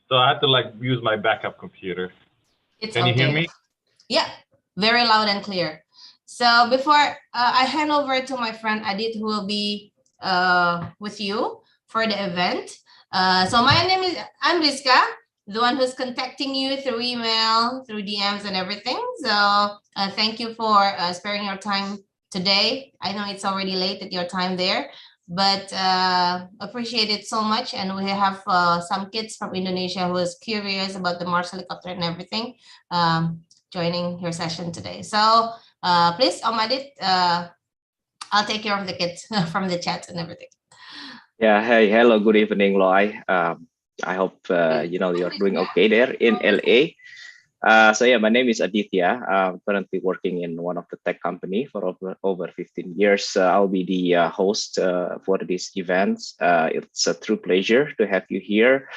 So I had to like use my backup computer. Can you hear me? Yeah, very loud and clear. So before I hand over to my friend Adit, who will be with you for the event. So I'm Rizka, the one who's contacting you through email, through DMs and everything. So thank you for sparing your time today. I know it's already late at your time there, but appreciate it so much. And we have some kids from Indonesia who is curious about the Mars helicopter and everything joining your session today. So please, Adit, I'll take care of the kids from the chat and everything. Yeah, hey, hello, good evening, Loay. I hope you're doing okay there in LA. So yeah, my name is Aditya. I'm currently working in one of the tech company for over 15 years. I'll be the host for this event. It's a true pleasure to have you here.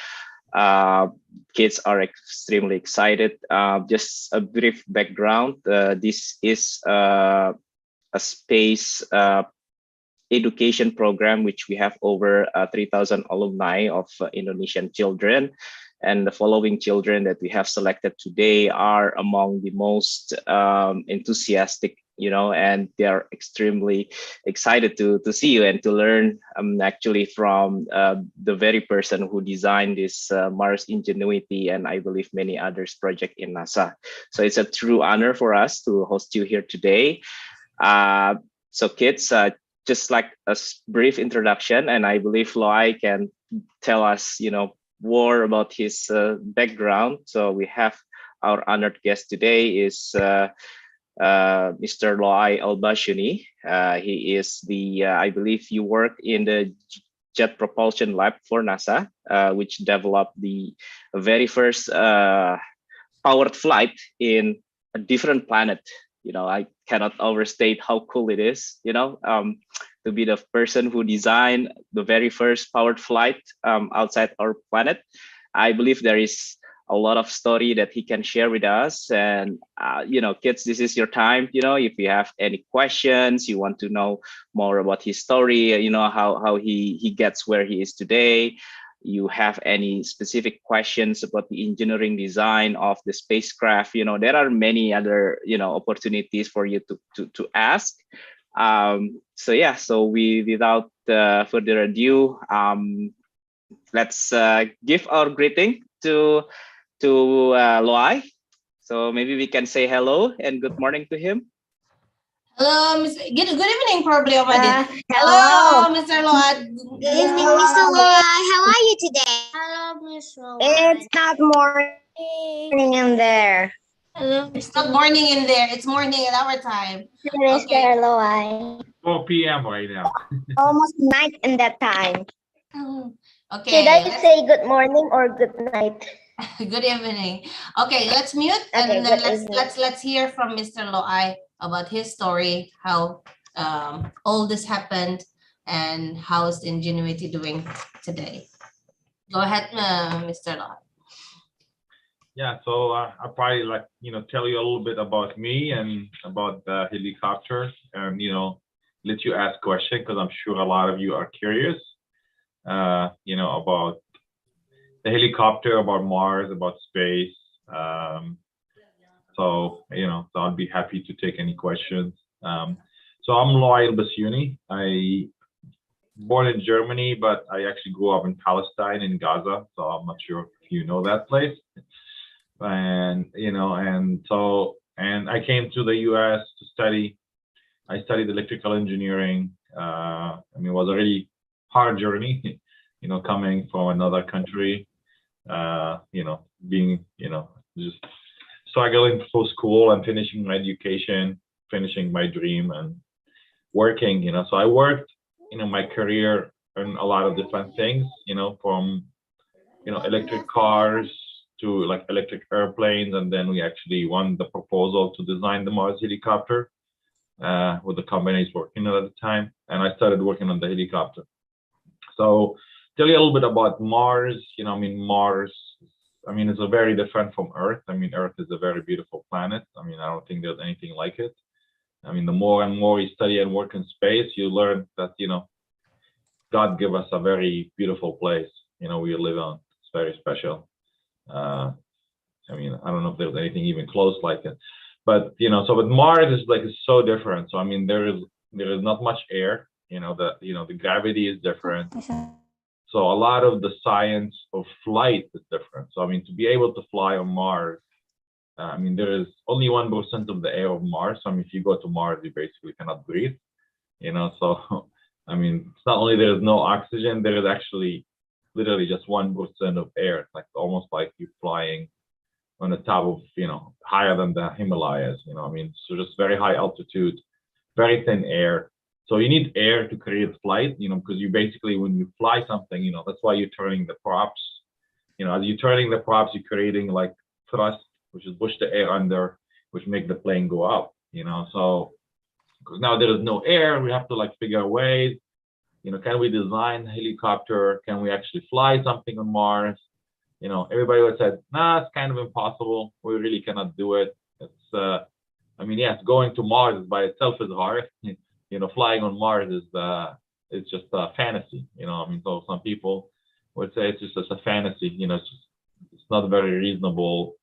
Kids are extremely excited. Just a brief background. This is a space education program which we have over 3,000 alumni of Indonesian children, and the following children that we have selected today are among the most enthusiastic, and they are extremely excited to see you and to learn actually from the very person who designed this Mars Ingenuity, and I believe many others project in NASA. So it's a true honor for us to host you here today. So kids, just like a brief introduction, and I believe Loay can tell us, more about his background. So we have our honored guest today is Mr. Loay Elbasyouni. He is the, I believe you work in the Jet Propulsion Lab for NASA, which developed the very first powered flight in a different planet. I cannot overstate how cool it is, to be the person who designed the very first powered flight outside our planet. I believe there is a lot of story that he can share with us. And, kids, this is your time. If you have any questions, you want to know more about his story, how he gets where he is today, you have any specific questions about the engineering design of the spacecraft, there are many other, opportunities for you to ask. So yeah, so without further ado, let's give our greeting to Loay. So maybe we can say hello and good morning to him. Hello, good evening, probably already. Hello, Mr. Loay. Good evening, Mr. Loay. How are you today? Hello, Mr. Loay. It's not morning in there. Hello, It's not morning in there. It's morning at our time. Mr. Loay. 4 p.m. right now. Almost night in that time. Okay. Should I say good morning or good night? Good evening. Okay, let's mute and then let's hear from Mr. Loay about his story, how all this happened, and how is the Ingenuity doing today. Go ahead, Mr. Loay. Yeah, so I'll probably tell you a little bit about me and about the helicopter, and let you ask questions because I'm sure a lot of you are curious, about the helicopter, about Mars, about space. So I'll be happy to take any questions. So I'm Loay Elbasyouni. I born in Germany, but I actually grew up in Palestine, in Gaza. So I'm not sure if you know that place. And and I came to the U.S. to study. I studied electrical engineering. It was a really hard journey, coming from another country. Being just struggling for school and finishing my education, finishing my dream and working, so I worked, my career in a lot of different things, from, electric cars to like electric airplanes. And then we actually won the proposal to design the Mars helicopter with the companies working at the time. And I started working on the helicopter. So tell you a little bit about Mars, Mars, it's a very different from Earth. Earth is a very beautiful planet. I don't think there's anything like it. The more and more you study and work in space, you learn that, God gave us a very beautiful place, we live on. It's very special. I mean, I don't know if there's anything even close like it, but so with Mars is like it's so different. So I mean, there is not much air. The gravity is different. So a lot of the science of flight is different. So I mean, to be able to fly on Mars, I mean, there is only 1% of the air of Mars. So I mean, if you go to Mars, you basically cannot breathe. So I mean, it's not only there is no oxygen, there is actually literally just 1% of air. It's like almost like you flying on the top of, higher than the Himalayas, I mean, so just very high altitude, very thin air. So you need air to create flight, because you basically, when you fly something, that's why you're turning the props. As you're turning the props, you're creating like thrust, which is push the air under, which make the plane go up, so because now there is no air, we have to like figure ways, can we design a helicopter? Can we actually fly something on Mars? Everybody would said, nah, it's kind of impossible. We really cannot do it. It's, I mean, yes, going to Mars by itself is hard. Flying on Mars is it's just a fantasy. I mean, so some people would say it's just a fantasy. It's not very reasonable.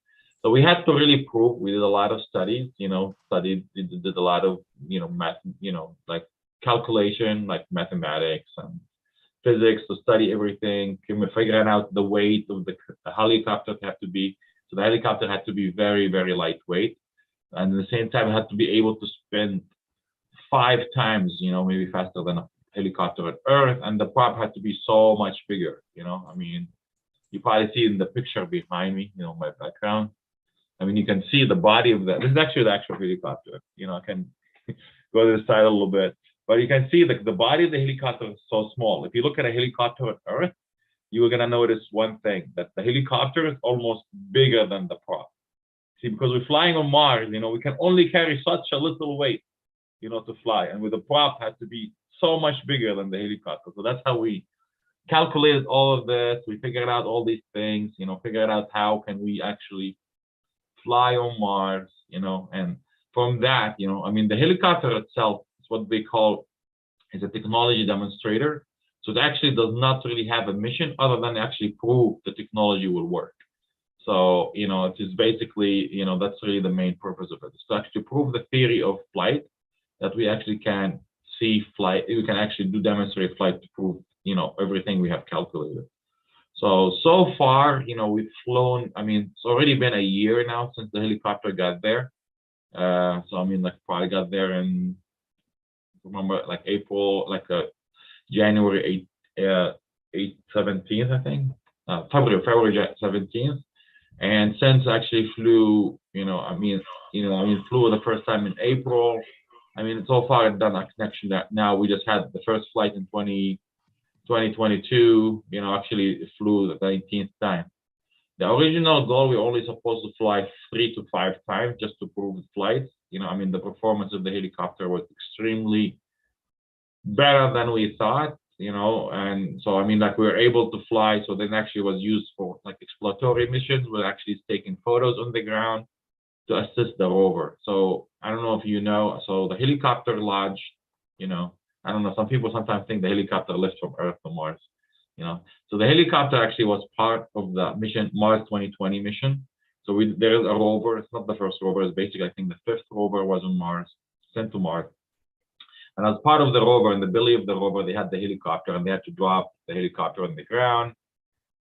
So we had to really prove. We did a lot of studies. Did a lot of math. Like calculation, like mathematics and physics to study everything, figuring out the weight of the helicopter had to be. So the helicopter had to be very, very lightweight. And at the same time, it had to be able to spin 5 times, maybe faster than a helicopter at Earth. And the prop had to be so much bigger, I mean, you probably see in the picture behind me, my background. I mean, you can see the body of that. This is actually the actual helicopter. I can go to the side a little bit. But you can see the body of the helicopter is so small. If you look at a helicopter on Earth, you are going to notice one thing, that the helicopter is almost bigger than the prop. See, because we're flying on Mars, we can only carry such a little weight, to fly. And with the prop, had to be so much bigger than the helicopter. So that's how we calculated all of this. We figured out all these things, figured out how can we actually fly on Mars, and from that, I mean, the helicopter itself, what they call is a technology demonstrator. So it actually does not really have a mission other than actually prove the technology will work. So, it is basically, that's really the main purpose of it. It's to actually prove the theory of flight, that we actually can see flight, we can actually demonstrate flight to prove, everything we have calculated. So far, we've flown, I mean, it's already been a year now since the helicopter got there. So, I mean, like probably got there in, remember, like April, like January 17th, I think, February 17th. And since actually flew, flew the first time in April. I mean, so far I've done a connection that now we just had the first flight in 2022, actually flew the 19th time. The original goal, we were only supposed to fly 3 to 5 times just to prove the flights. I mean, the performance of the helicopter was extremely better than we thought, and so, I mean, like we were able to fly. So then actually was used for like exploratory missions. We're actually taking photos on the ground to assist the rover. So I don't know if so the helicopter launched, I don't know, some people sometimes think the helicopter lifts from Earth to Mars, So the helicopter actually was part of the mission, Mars 2020 mission. So there is a rover. It's not the first rover. It's basically, I think, the 5th rover was on Mars, sent to Mars. And as part of the rover, in the belly of the rover, they had the helicopter, and they had to drop the helicopter on the ground,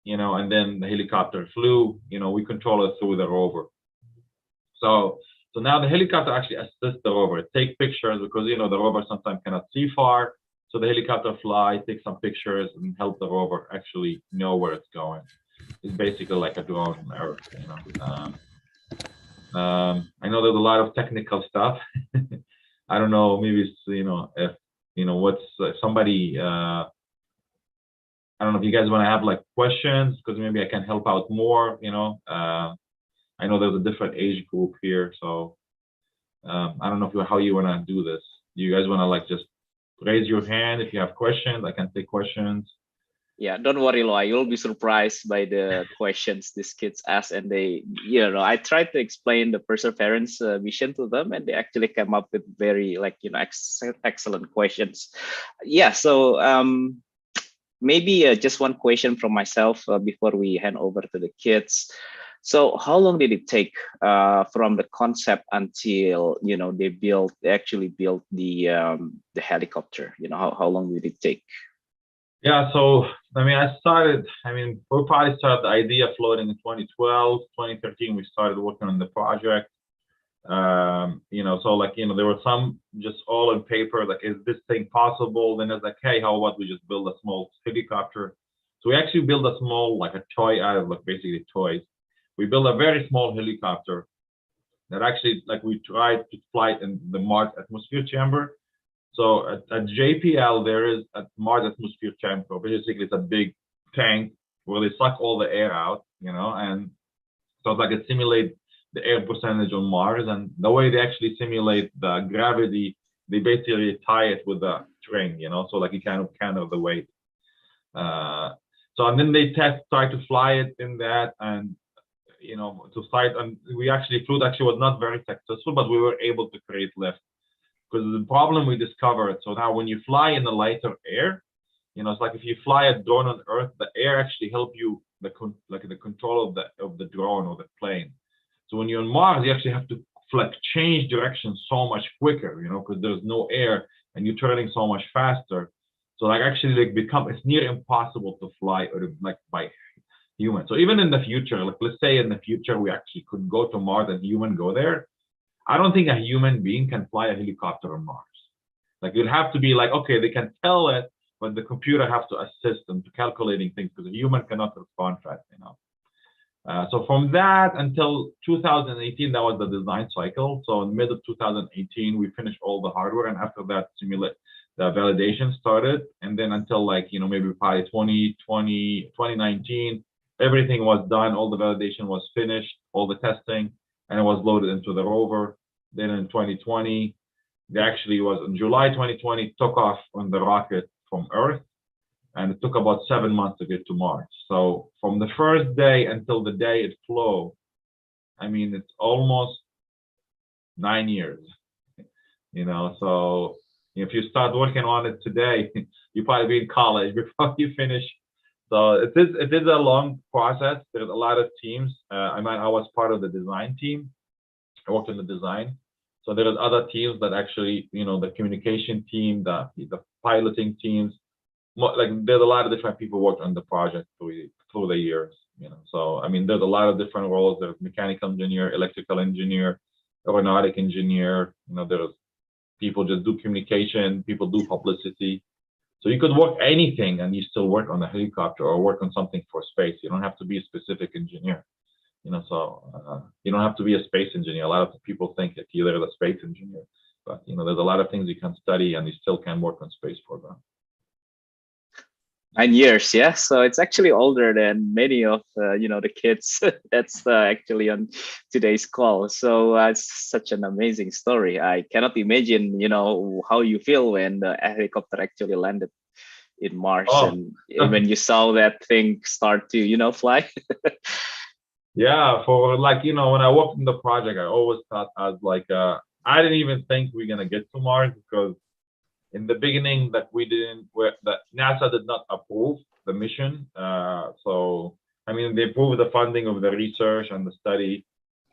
and then the helicopter flew. We control it through the rover. So now the helicopter actually assists the rover, take pictures, because the rover sometimes cannot see far. So the helicopter fly, take some pictures, and help the rover actually know where it's going. It's basically like a drone on Earth. I know there's a lot of technical stuff. I don't know, maybe it's, if, what's somebody, I don't know if you guys want to have like questions, because maybe I can help out more, I know there's a different age group here. So I don't know how you want to do this. Do you guys want to like just raise your hand if you have questions? I can take questions. Yeah, don't worry, Loay. You'll be surprised by the questions these kids ask, and they, I tried to explain the perseverance mission to them, and they actually came up with very, excellent questions. Yeah. So maybe just one question from myself before we hand over to the kids. So how long did it take from the concept until they actually built the helicopter? How long did it take? Yeah, so I mean, we probably started the idea floating in 2012, 2013. We started working on the project. So there were some just all in paper, like, is this thing possible? Then it's like, hey, how about we just build a small helicopter? So we actually built a small, like a toy out of like basically toys. We built a very small helicopter that actually, like, we tried to fly it in the Mars atmosphere chamber. So at JPL, there is a Mars atmosphere chamber. Basically, it's a big tank where they suck all the air out, and so it's like it simulates the air percentage on Mars. And the way they actually simulate the gravity, they basically tie it with a string, so like you kind of counter the weight. And then they try to fly it in that, and to flight. And we actually was not very successful, but we were able to create lift. Because the problem we discovered, so now when you fly in the lighter air, it's like if you fly a drone on Earth, the air actually help you the control of the drone or the plane. So when you're on Mars, you actually have to change direction so much quicker, because there's no air and you're turning so much faster. So like actually it's near impossible to fly or by human. So even in the future, like let's say in the future we actually could go to Mars and human go there. I don't think a human being can fly a helicopter on Mars. Like you'd have to be like, okay, they can tell it, but the computer has to assist them to calculating things because a human cannot respond fast enough. So from that until 2018, that was the design cycle. So in mid of 2018, we finished all the hardware, and after that, the validation started. And then until maybe probably 2020, 2019, everything was done. All the validation was finished, all the testing, and it was loaded into the rover. Then in 2020, they actually was in July 2020, took off on the rocket from Earth, and it took about 7 months to get to Mars. So from the first day until the day it flew, it's almost 9 years. So if you start working on it today, you probably be in college before you finish. So it is a long process. There's a lot of teams. I was part of the design team. I worked in the design. So there's other teams that actually, the communication team, the piloting teams. There's a lot of different people worked on the project through the years. So there's a lot of different roles. There's mechanical engineer, electrical engineer, aeronautic engineer. There's people just do communication, people do publicity. So you could work anything and you still work on a helicopter or work on something for space. You don't have to be a specific engineer. So you don't have to be a space engineer. A lot of people think that you're a space engineer, but there's a lot of things you can study and you still can work on space program. 9 years, yeah. So it's actually older than many of the kids that's actually on today's call. So it's such an amazing story. I cannot imagine, how you feel when the helicopter actually landed in Mars and when you saw that thing start to, fly. Yeah, for when I worked in the project, I always thought I didn't even think we're gonna get to Mars because in the beginning that NASA did not approve the mission. So they approved the funding of the research and the study,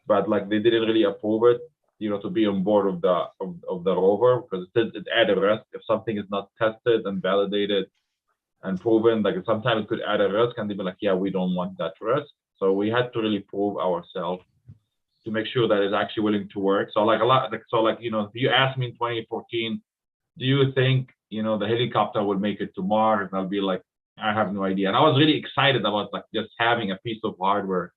but they didn't really approve it, to be on board of the rover because it added risk if something is not tested and validated and proven. Sometimes it could add a risk, and they'd be like, yeah, we don't want that risk. So we had to really prove ourselves to make sure that it's actually willing to work. So if you asked me in 2014, do you think, the helicopter will make it to Mars? And I'll be like, I have no idea. And I was really excited about just having a piece of hardware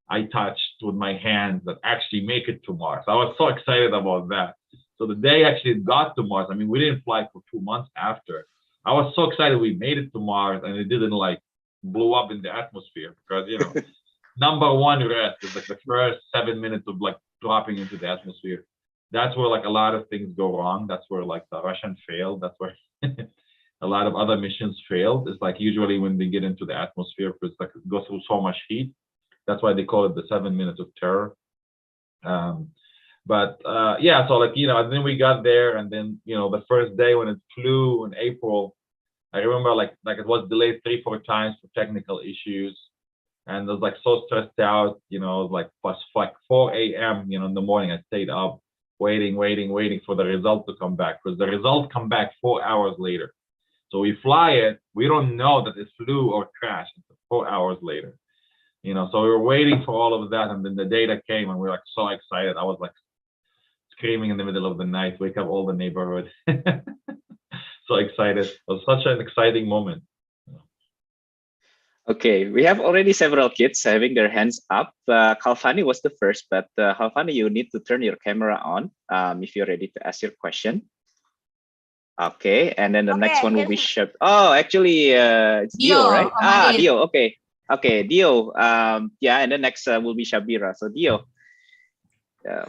I touched with my hands that actually make it to Mars. I was so excited about that. So the day actually it got to Mars, we didn't fly for 2 months after. I was so excited we made it to Mars and it didn't blew up in the atmosphere because, number one risk is the first 7 minutes of dropping into the atmosphere. That's where a lot of things go wrong. That's where the Russian failed. That's where a lot of other missions failed. It's usually when they get into the atmosphere because it goes through so much heat. That's why they call it the 7 minutes of terror. And then we got there, and then the first day when it flew in April, I remember like it was delayed 3-4 times for technical issues, and I was like so stressed out, you know, like plus like 4 a.m. you know, in the morning. I stayed up waiting for the result to come back, because the result come back 4 hours later. So we fly it, we don't know that it flew or crashed 4 hours later. You know, so we were waiting for all of that, and then the data came, and we were like so excited. I was like screaming in the middle of the night, wake up all the neighborhood. So excited. It was such an exciting moment. Okay, we have already several kids having their hands up. Kalfani was the first, but Kalfani, you need to turn your camera on if you're ready to ask your question. Okay, and then the next one will be Shab. Oh, actually, it's Dio, right? Dio. Okay, okay, Dio. Yeah, and the next will be Shabira. So Dio,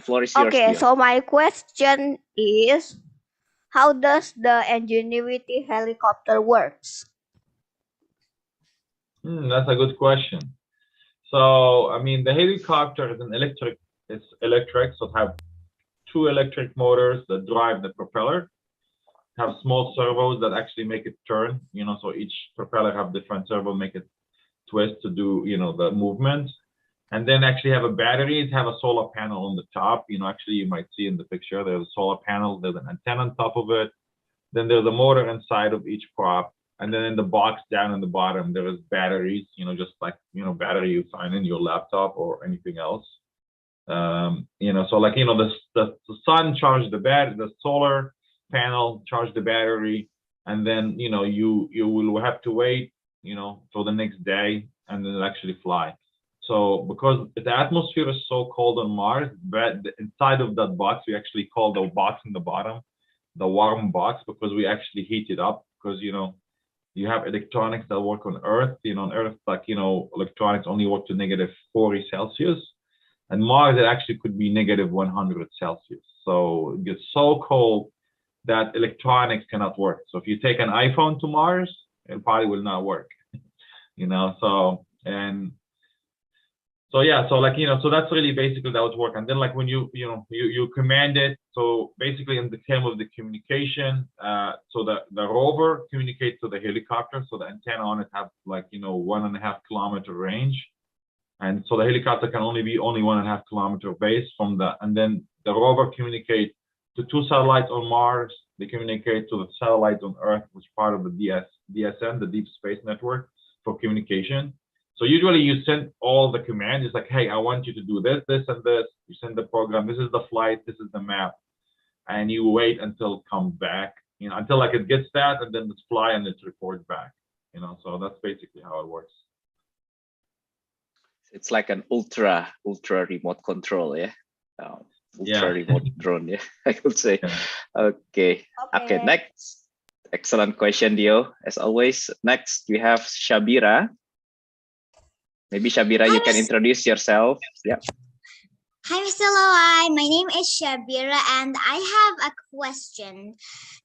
floor is yours. Okay, Dio. so my question is, how does the Ingenuity helicopter works? That's a good question. So, I mean, the helicopter is an electric. It's electric, so it have 2 electric motors that drive the propeller. Have small servos that actually make it turn. You know, so each propeller have different servo, make it twist to do, you know, the movement. And then actually have a battery. It have a solar panel on the top. You know, actually you might see in the picture there's a solar panel. There's an antenna on top of it. Then there's a motor inside of each prop. And then in the box down in the bottom, there is batteries, you know, just like, you know, battery you find in your laptop or anything else. You know, so like, you know, the sun charged the solar panel charged the battery, and then, you know, you will have to wait, you know, for the next day, and then it actually fly. So because the atmosphere is so cold on Mars, but inside of that box, we actually call the box in the bottom the warm box, because we actually heat it up, because, you know, you have electronics that work on Earth. You know, on Earth, like, you know, electronics only work to -40 Celsius. And Mars, it actually could be -100 Celsius. So it gets so cold that electronics cannot work. So if you take an iPhone to Mars, it probably will not work. You know, so, and so yeah, so like, you know, so that's really basically that would work. And then like when you command it, so basically in the term of the communication, so the rover communicates to the helicopter. So the antenna on it have like, you know, 1.5 kilometer range. And so the helicopter can only be 1.5 kilometer base from the, and then the rover communicates to 2 satellites on Mars. They communicate to the satellites on Earth, which is part of the DSN, the Deep Space Network, for communication. So usually you send all the commands. It's like, hey, I want you to do this, this, and this. You send the program. This is the flight. This is the map. And you wait until it comes back, you know, until like it gets that, and then it's fly and it's reported back, you know. So that's basically how it works. It's like an ultra remote control, yeah. Ultra remote drone, yeah, I would say. Yeah. Okay, next. Excellent question, Dio. As always, next we have Shabira. Maybe Shabira, you can introduce yourself. Yeah. Hi, Mr. Loay. My name is Shabira, and I have a question.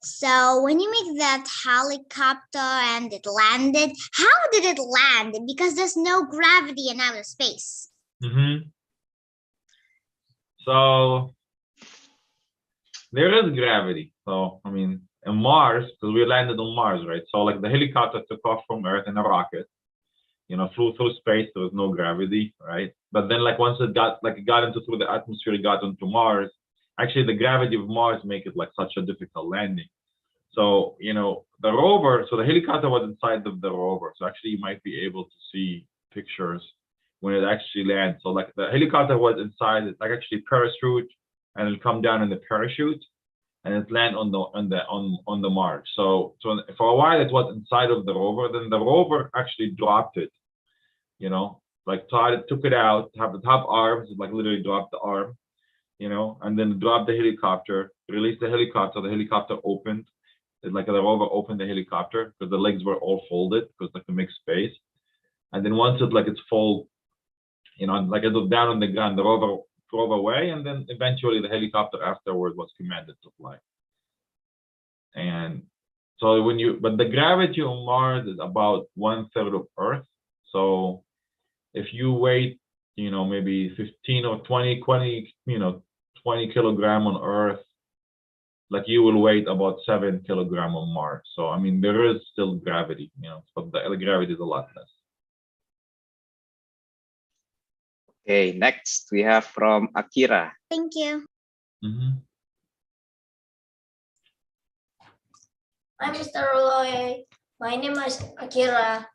So when you make that helicopter and it landed, how did it land? Because there's no gravity in outer space. So there is gravity. So, I mean, in Mars, because we landed on Mars, right? So like the helicopter took off from Earth in a rocket, you know, flew through space. There was no gravity, right? But then like once it got into through the atmosphere, it got onto Mars. Actually, the gravity of Mars make it like such a difficult landing. So, you know, the rover, so the helicopter was inside of the rover. So actually you might be able to see pictures when it actually lands. So like the helicopter was inside, it's like actually parachute, and it'll come down in the parachute and it land on the Mars. So for a while it was inside of the rover. Then the rover actually dropped it, you know, like took it out, have the top arms, like literally dropped the arm, you know, and then dropped the helicopter, released the helicopter opened. It's like the rover opened the helicopter because the legs were all folded because like to make space. And then once it's full, you know, like it was down on the ground, the rover drove away, and then eventually the helicopter afterward was commanded to fly. And so but the gravity on Mars is about 1/3 of Earth. So if you weigh, you know, maybe 15 or 20, you know, 20 kilogram on Earth, like you will weigh about 7 kilograms on Mars. So I mean, there is still gravity, you know, but the gravity is a lot less. Okay, next we have from Akira. Thank you. Hi, Mr. Loay. My name is Akira.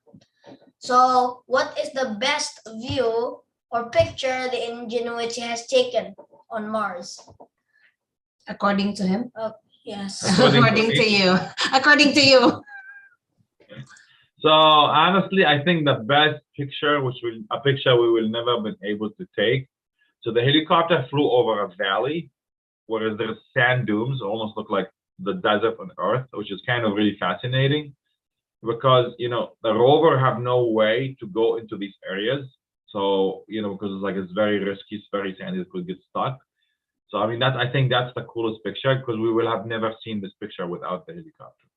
So, what is the best view or picture the Ingenuity has taken on Mars? According to him? Yes. According to you. According to you. So honestly, I think the best picture, a picture we will never been able to take. So the helicopter flew over a valley, where there's sand dunes, almost look like the desert on Earth, which is kind of really fascinating, because you know the rover have no way to go into these areas. So you know, because it's very risky, it's very sandy, it could get stuck. So I mean, I think that's the coolest picture, because we will have never seen this picture without the helicopter.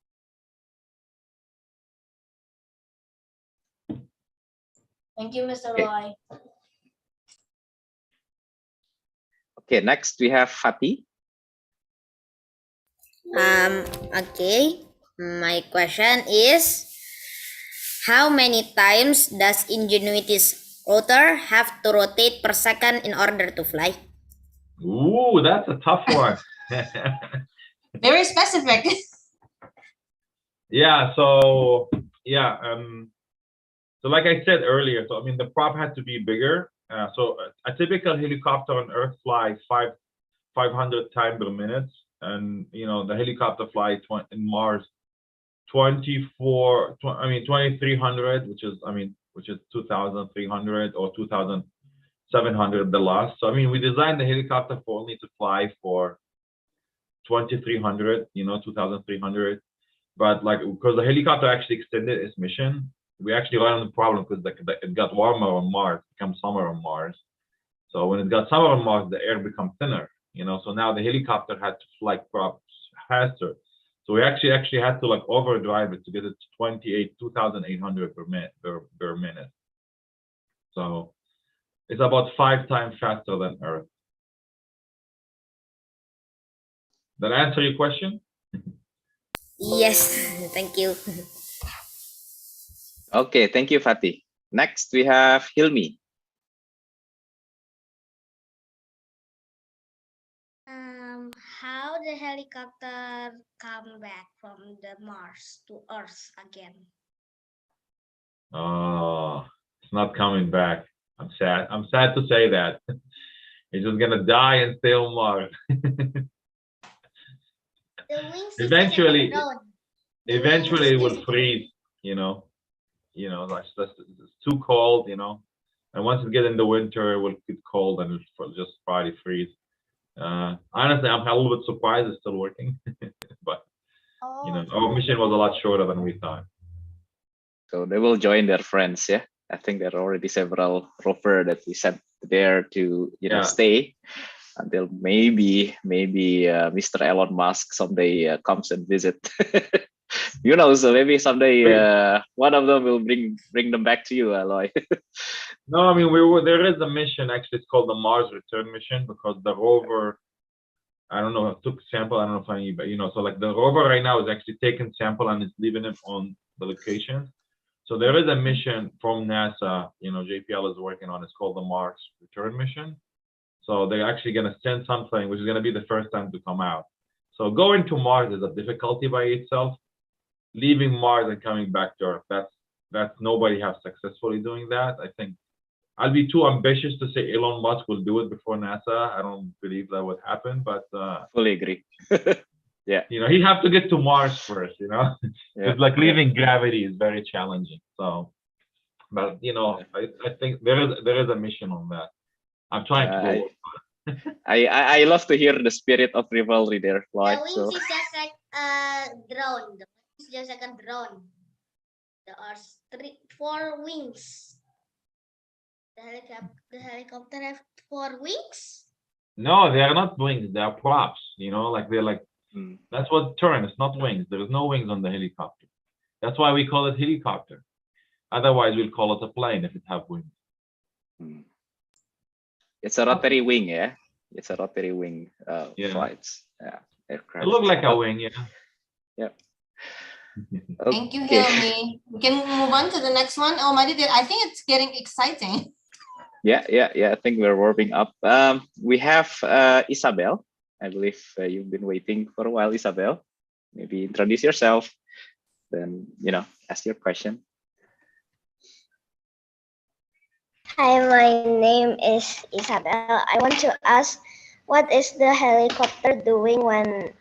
Thank you, Mr. Loay. Okay, next we have Fatih. Okay. My question is, how many times does Ingenuity's rotor have to rotate per second in order to fly? Ooh, that's a tough one. Very specific. Yeah, so yeah, so like I said earlier, so I mean the prop had to be bigger. So a typical helicopter on Earth flies 500 times per minute, and you know the helicopter flies in Mars 2300, which is 2300 or 2700 the last. So I mean we designed the helicopter for only to fly for 2300, 2300. But like because the helicopter actually extended its mission, we actually ran into the problem because it got warmer on Mars, become summer on Mars. So when it got summer on Mars, the air becomes thinner, so now the helicopter had to fly props faster. So we actually had to like overdrive it to get it to 2,800 per minute. So it's about 5 times faster than Earth. Did that answer your question? Yes, thank you. Okay, thank you, Fatih. Next, we have Hilmi. How the helicopter come back from the Mars to Earth again? Oh, it's not coming back. I'm sad. I'm sad to say that. It's just gonna die and stay on Mars. The wings Eventually it will is freeze. It's too cold. And once it gets in the winter, it will get cold and it'll just probably freeze. Honestly, I'm a little bit surprised it's still working, but our mission was a lot shorter than we thought. So they will join their friends, yeah. I think there are already several rover that we sent there to stay until maybe Mr. Elon Musk someday comes and visit. So maybe someday one of them will bring them back to you, Loay. No, I mean there is a mission actually. It's called the Mars Return Mission, because the rover, I don't know, took sample. I don't know if any, but so like the rover right now is actually taking sample and it's leaving it on the location. So there is a mission from NASA, JPL is working on. It's called the Mars Return Mission. So they're actually going to send something, which is going to be the first time to come out. So going to Mars is a difficulty by itself. Leaving Mars and coming back to Earth, that's nobody has successfully doing that. I think I'll be too ambitious to say Elon Musk will do it before NASA. I don't believe that would happen, but fully agree. Yeah, he'd have to get to Mars first. It's like leaving gravity is very challenging. So, but I think there is a mission on that. I'm trying to go. I love to hear the spirit of rivalry there, Loay. The wings is just like a drone. The wings is just like a drone. There are 4 wings. The helicopter have 4 wings? No, they are not wings. They are props. That's what turn. It's not wings. There is no wings on the helicopter. That's why we call it helicopter. Otherwise, we'll call it a plane if it have wings. It's a rotary wing, yeah. It's a rotary wing flights. Yeah. aircraft. It looked like a wing, yeah. Yep. Thank you, Okay. Hilmi. We can move on to the next one. Oh, I think it's getting exciting. Yeah. I think we're warming up. We have Isabel. I believe you've been waiting for a while, Isabel. Maybe introduce yourself, then ask your question. Hi, my name is Isabel. I want to ask, what is the helicopter doing when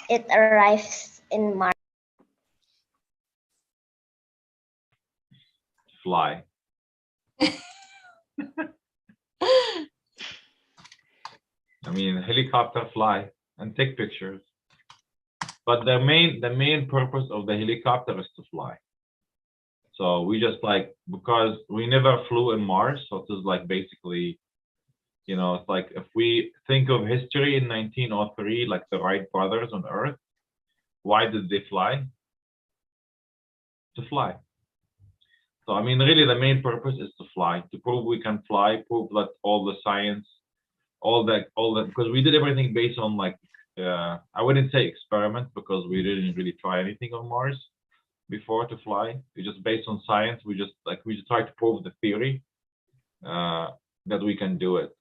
it arrives in Mars? Fly. I mean, helicopter fly and take pictures. But the main purpose of the helicopter is to fly. So we just because we never flew in Mars, so it is like basically, it's like if we think of history in 1903, like the Wright brothers on Earth, why did they fly? To fly. So I mean, really, the main purpose is to fly, to prove we can fly, prove that all the science, all that, because we did everything based on I wouldn't say experiment because we didn't really try anything on Mars before to fly. We just based on science. We just try to prove the theory that we can do it.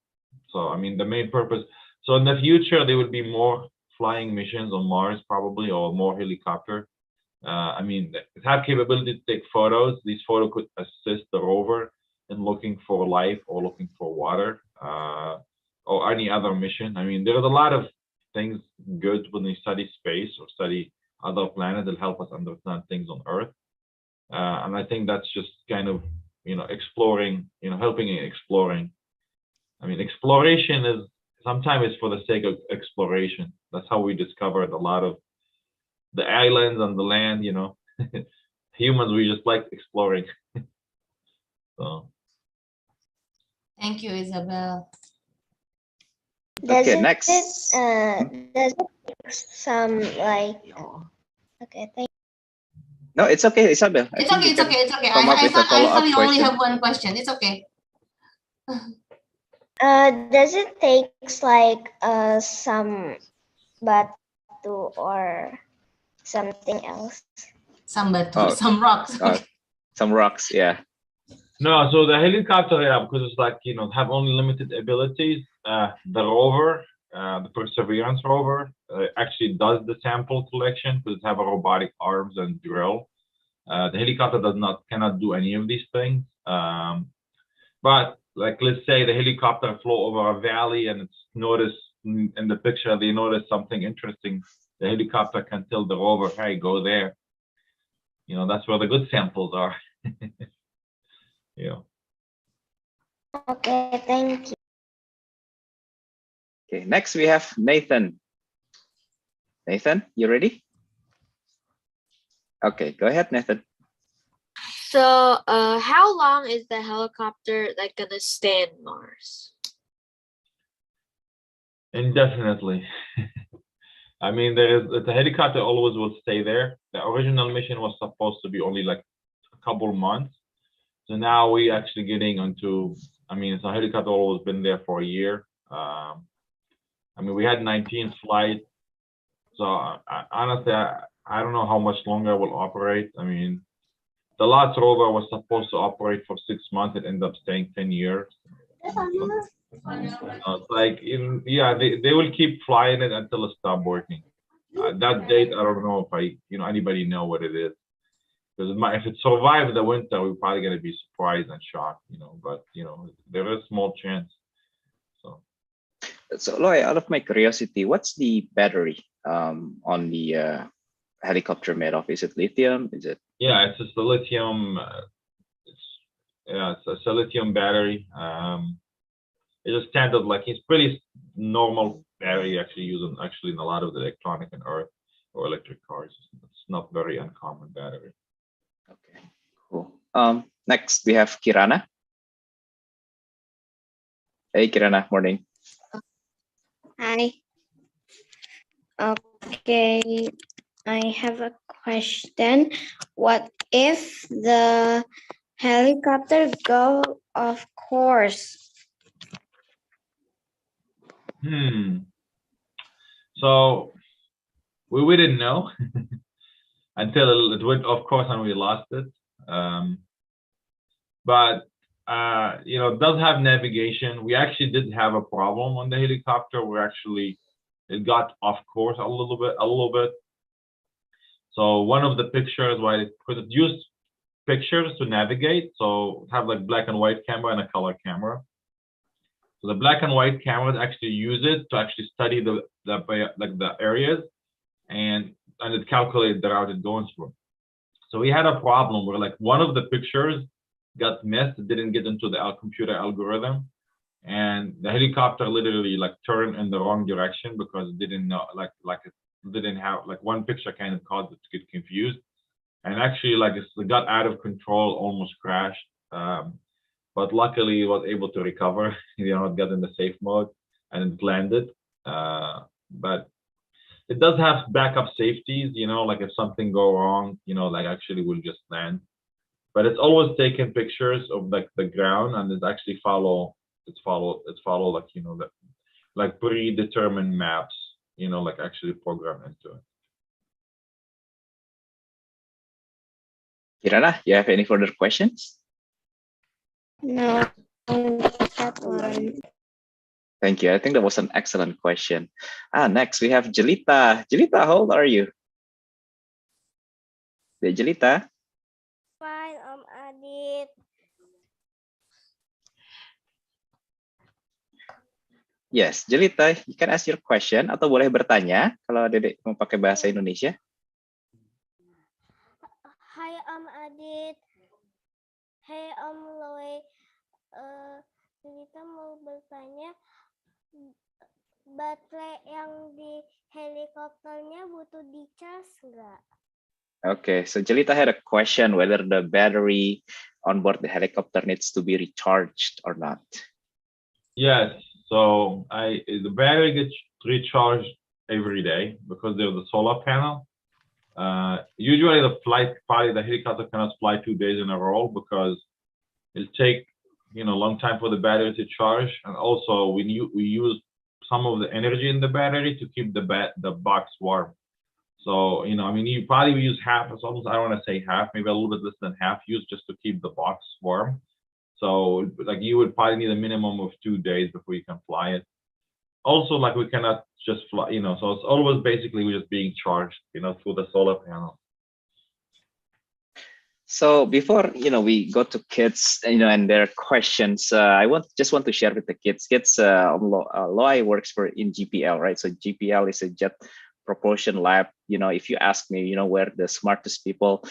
So I mean, the main purpose. So in the future, there will be more flying missions on Mars probably, or more helicopter. I mean, it have capability to take photos. These photos could assist the rover in looking for life or looking for water or any other mission. I mean, there's a lot of things good when we study space or study other planets that help us understand things on Earth. And I think that's just kind of, exploring, helping in exploring. I mean, exploration is sometimes for the sake of exploration. That's how we discovered a lot of the islands and the land, Humans, we just like exploring. So. Thank you, Isabel. Okay, next. Does it take some okay, thank you. No, it's okay, Isabel. It's okay. Come up with a follow-up I only question. have one question. It's okay. Does it take some batu or something else? Some batu, some rocks. Some rocks, yeah. No, so the helicopter, yeah, because it's have only limited abilities. The rover, the Perseverance rover, actually does the sample collection because it have a robotic arms and drill. The helicopter cannot do any of these things. But let's say the helicopter flew over a valley and it's noticed in the picture, they notice something interesting. The helicopter can tell the rover, hey, go there. That's where the good samples are. Yeah. Okay, thank you. Okay, next we have Nathan. Nathan, you ready? Okay, go ahead, Nathan. So, how long is the helicopter gonna stay in Mars? Indefinitely. I mean, the helicopter always will stay there. The original mission was supposed to be only a couple months. So now we actually getting into, I mean, the helicopter always been there for a year. I mean, we had 19 flights. So honestly, I don't know how much longer it will operate. I mean, the last rover was supposed to operate for 6 months. It ended up staying 10 years. It's yeah, they will keep flying it until it stops working. That date, I don't know if anybody know what it is. Because if it survives the winter, we're probably going to be surprised and shocked, but there is small chance. So Loay, out of my curiosity, what's the battery on the helicopter made of? Is it lithium? Is it? Yeah, it's just a lithium. It's a lithium battery. It's a standard, it's pretty normal battery actually used in a lot of the electronic and Earth or electric cars. It's not very uncommon battery. Okay, cool. Next we have Kirana. Hey, Kirana, morning. Hi. Okay, I have a question. What if the helicopter go off course? So we didn't know until it went, of course, and we lost it. But it does have navigation. We actually did have a problem on the helicopter. It got off course a little bit. So one of the pictures, because it used pictures to navigate, so it have like black and white camera and a color camera. So the black and white cameras actually use it to actually study the areas, and it calculated the route it goes through. So we had a problem where like one of the pictures got missed, it didn't get into the computer algorithm, and the helicopter literally like turned in the wrong direction because it didn't know it didn't have like one picture kind of caused it to get confused, and actually like it got out of control, almost crashed. But luckily it was able to recover. It got in the safe mode and it landed. But it does have backup safeties, like if something go wrong, like actually will just land. But it's always taking pictures of like the ground, and it's actually follow like like predetermined maps, like actually programmed into it. Kirana, you have any further questions? No, that one. Thank you. I think that was an excellent question. Next we have Jelita. Jelita, how old are you? Jelita? Fine, Adit. Yes, Jelita, you can ask your question atau boleh bertanya kalau Dedek mau pakai bahasa Indonesia. Hai Adit. Hai Loay. Jelita mau bertanya, baterai yang di helikopternya butuh di-charge nggak? Okay, so Jelita had a question whether the battery on board the helicopter needs to be recharged or not. Yes, so the battery gets recharged every day because there's a solar panel. Usually the helicopter cannot fly 2 days in a row because it'll take a long time for the battery to charge, and also we use some of the energy in the battery to keep the box warm. So you probably use half. It's almost, I don't want to say half, maybe a little bit less than half use just to keep the box warm. So like you would probably need a minimum of 2 days before you can fly it. Also, like we cannot just fly, so it's always basically we're just being charged, through the solar panel. So before we go to kids, and their questions, I just want to share with the kids. Loay works in GPL, right? So GPL is a jet propulsion lab. If you ask me, where the smartest people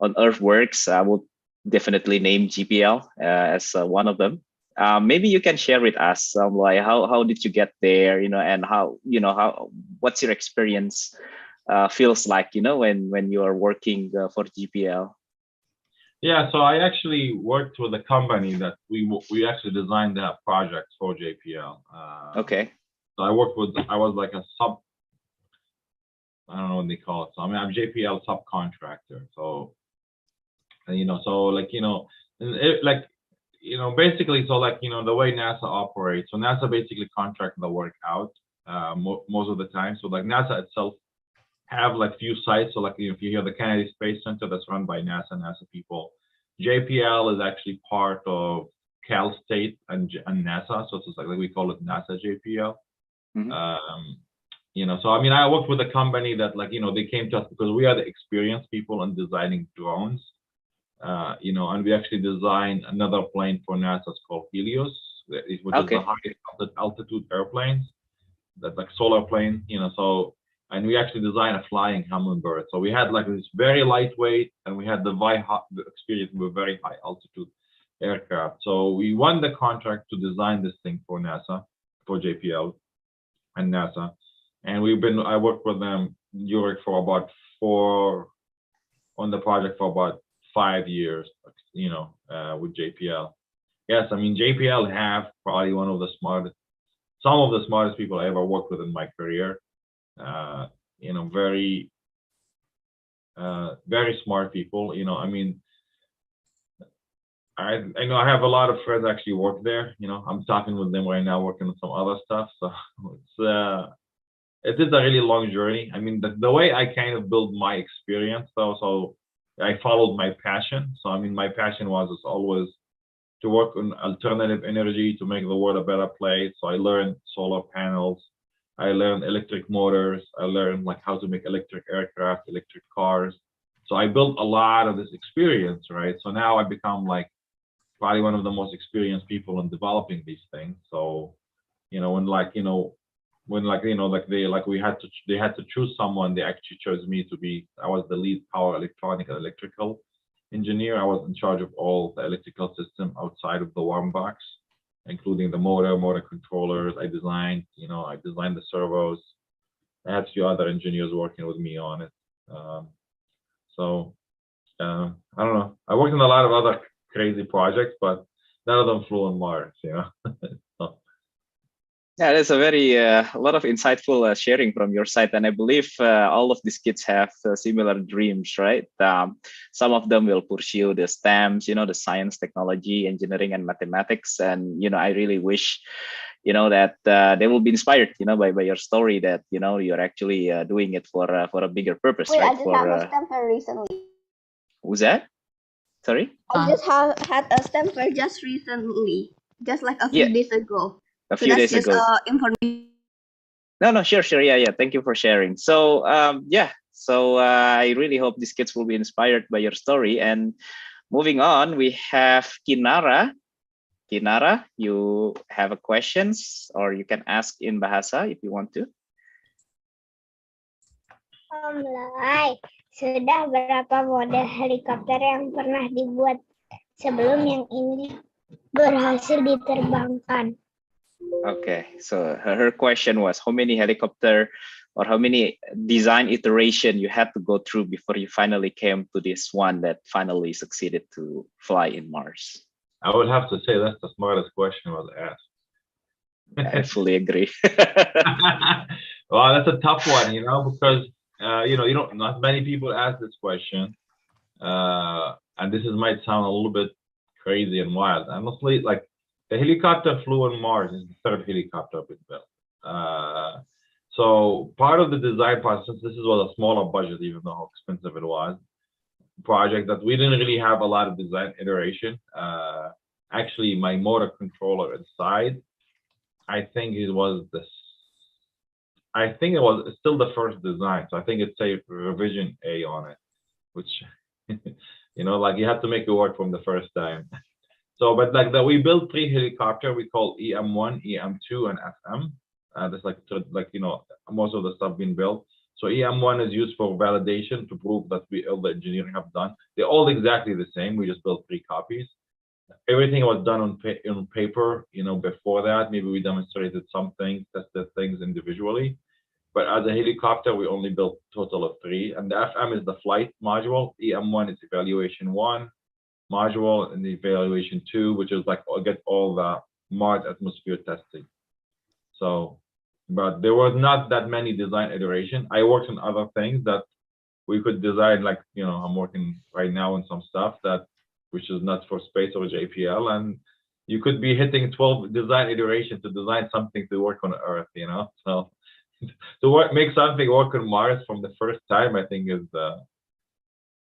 on Earth works, I would definitely name GPL as one of them. Maybe you can share with us, Loay, how did you get there, and what's your experience feels like, when you are working for GPL. Yeah, so I actually worked with a company that we actually designed that project for JPL. Okay. So I was like a I don't know what they call it. So I'm JPL subcontractor. So, basically, so the way NASA operates. So NASA basically contracts the work out most of the time. So like NASA itself have like few sites. So like if you hear the Kennedy Space Center, that's run by NASA people. JPL is actually part of Cal State and NASA, so it's like we call it NASA JPL. Mm-hmm. So I worked with a company that they came to us because we are the experienced people in designing drones, and we actually designed another plane for NASA. It's called Helios, which is the highest altitude airplanes. That's like solar plane, and we actually designed a flying hummingbird. So we had like this very lightweight, and we had the experience with very high altitude aircraft. So we won the contract to design this thing for NASA, for JPL and NASA. And I worked with them on the project for about 5 years, with JPL. Yes, JPL have probably some of the smartest people I ever worked with in my career. Very smart people. I know I have a lot of friends actually work there. I'm talking with them right now, working on some other stuff. So it is a really long journey. I mean, the way I kind of built my experience, though, so I followed my passion. So I mean, my passion was always to work on alternative energy to make the world a better place. So I learned solar panels, I learned electric motors, I learned like how to make electric aircraft, electric cars. So I built a lot of this experience, right? So now I become like probably one of the most experienced people in developing these things. So, when they had to choose someone, they actually chose me to be. I was the lead power electronic and electrical engineer. I was in charge of all the electrical system outside of the warm box, including the motor controllers. I designed the servos. I had a few other engineers working with me on it. I don't know. I worked on a lot of other crazy projects, but none of them flew on Mars, So. Yeah, there's a lot of insightful sharing from your side, and I believe all of these kids have similar dreams, right? Some of them will pursue the STEMs, the science, technology, engineering, and mathematics, and I really wish, that they will be inspired, by your story that you're actually doing it for a bigger purpose, Wait, right? I just had a STEM fair recently. Who's that? Sorry? I just had a STEM fair just recently, just like a few days ago. A few days ago. Information. No, sure. Yeah. Thank you for sharing. So, I really hope these kids will be inspired by your story. And moving on, we have Kinara. Kinara, you have a questions, or you can ask in Bahasa if you want to. Om Loay, sudah berapa model helikopter yang pernah dibuat sebelum yang ini berhasil diterbangkan? Okay, so her question was how many helicopter or how many design iteration you had to go through before you finally came to this one that finally succeeded to fly in Mars? I would have to say that's the smartest question was asked. I fully agree. Well, that's a tough one, because not many people ask this question, and this might sound a little bit crazy and wild. Honestly, like the helicopter flew on Mars is the third helicopter been built. So part of the design process, this was a smaller budget, even though how expensive it was, project that we didn't really have a lot of design iteration. Actually, my motor controller inside, I think it was still the first design. So I think it's a revision A on it, which, like you have to make it work from the first time. So, but like that, we built 3 helicopters. We call EM1, EM2, and FM. That's most of the stuff being built. So EM1 is used for validation to prove that all the engineering have done. They're all exactly the same. We just built 3 copies. Everything was done on paper. Before that, maybe we demonstrated some things, tested things individually. But as a helicopter, we only built a total of 3. And the FM is the flight module. EM1 is evaluation 1 module, and the evaluation 2, which is like get all the Mars atmosphere testing. So, but there was not that many design iteration. I worked on other things that we could design, like I'm working right now on some stuff which is not for space or JPL, and you could be hitting 12 design iterations to design something to work on Earth, So to make something work on Mars from the first time, I think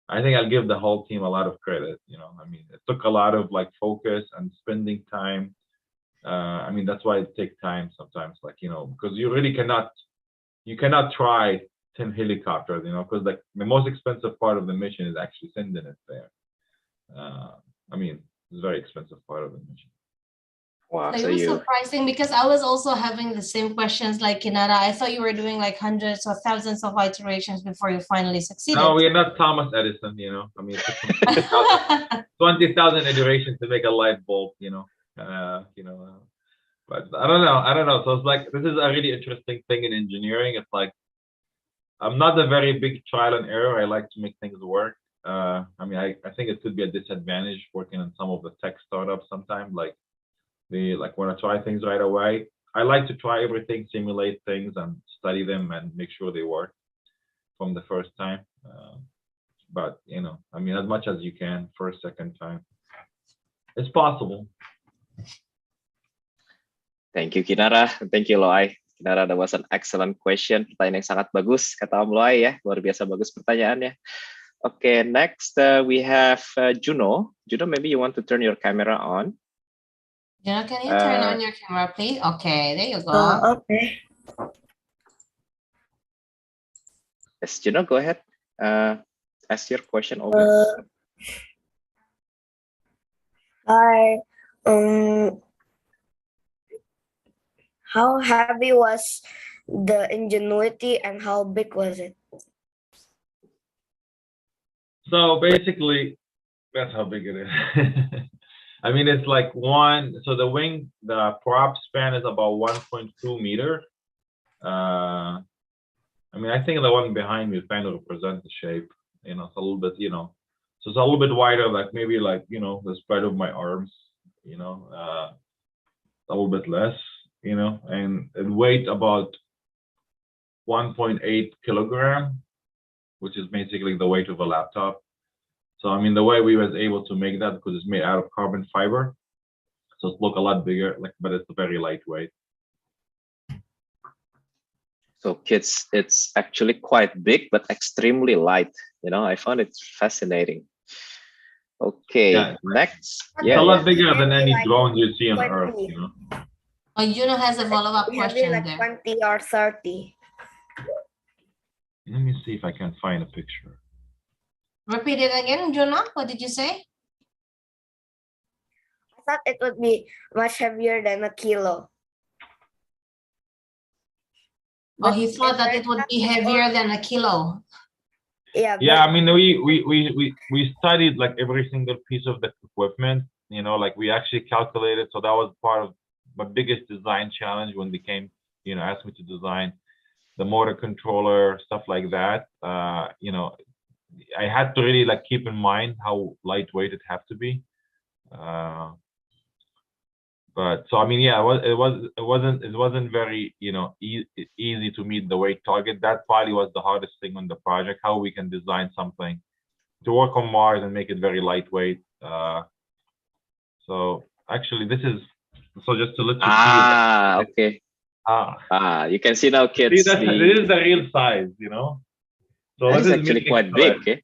I'll give the whole team a lot of credit. I mean, it took a lot of like focus and spending time. I mean, that's why it takes time sometimes, because you really cannot try 10 helicopters, because like the most expensive part of the mission is actually sending it there. I mean, it's a very expensive part of the mission. Wow, it was surprising because I was also having the same questions like Kinara. I thought you were doing like hundreds or thousands of iterations before you finally succeeded. No, we're not Thomas Edison, I mean, it took 20,000 iterations to make a light bulb, but I don't know. So it's like, this is a really interesting thing in engineering. It's like, I'm not a very big trial and error. I like to make things work. I mean, I think it could be a disadvantage working on some of the tech startups sometimes, like they want to try things right away. I like to try everything, simulate things and study them and make sure they work from the first time. But, I mean, as much as you can, first, second time, it's possible. Thank you, Kinara. Thank you, Loay. Nara, that was an excellent question. Pertanyaan yang sangat bagus, kata Om Loay ya. Luar biasa bagus pertanyaannya. Okay, next we have Juno. Juno, maybe you want to turn your camera on. Juno, can you turn on your camera, please? Okay, there you go. Okay. Yes, Juno, go ahead. Ask your question over. Hi. How heavy was the Ingenuity and how big was it? So basically, that's how big it is. I mean, it's like so the prop span is about 1.2 meter. I mean, I think the one behind me kind of represents the shape, you know, it's a little bit, you know, so it's a little bit wider, like maybe like, you know, the spread of my arms, you know, a little bit less, you know, and it weight about 1.8 kilogram, which is basically the weight of a laptop. So, I mean, the way we was able to make that because it's made out of carbon fiber, so it look a lot bigger, like, but it's very lightweight. So kids, it's actually quite big, but extremely light. You know, I found it fascinating. Okay, Yeah, next. It's a lot bigger than any drones you see on Earth, you know. Oh, Juno has a follow-up question like there. 20 or 30. Let me see if I can find a picture. Repeat it again, Juno. What did you say? I thought it would be much heavier than a kilo. Oh, he thought that it would be heavier than a kilo. Yeah. Yeah, I mean, we studied like every single piece of the equipment, you know, like we actually calculated. So that was part of my biggest design challenge when they came, you know, asked me to design the motor controller, stuff like that. You know, I had to really like keep in mind how lightweight it have to be. But so I mean, yeah, it wasn't very, you know, easy to meet the weight target. That probably was the hardest thing on the project, how we can design something to work on Mars and make it very lightweight. So actually, this is so just to let you see. Okay. You can see now, kids. See, this is the real size, you know. So that is actually quite big. Okay.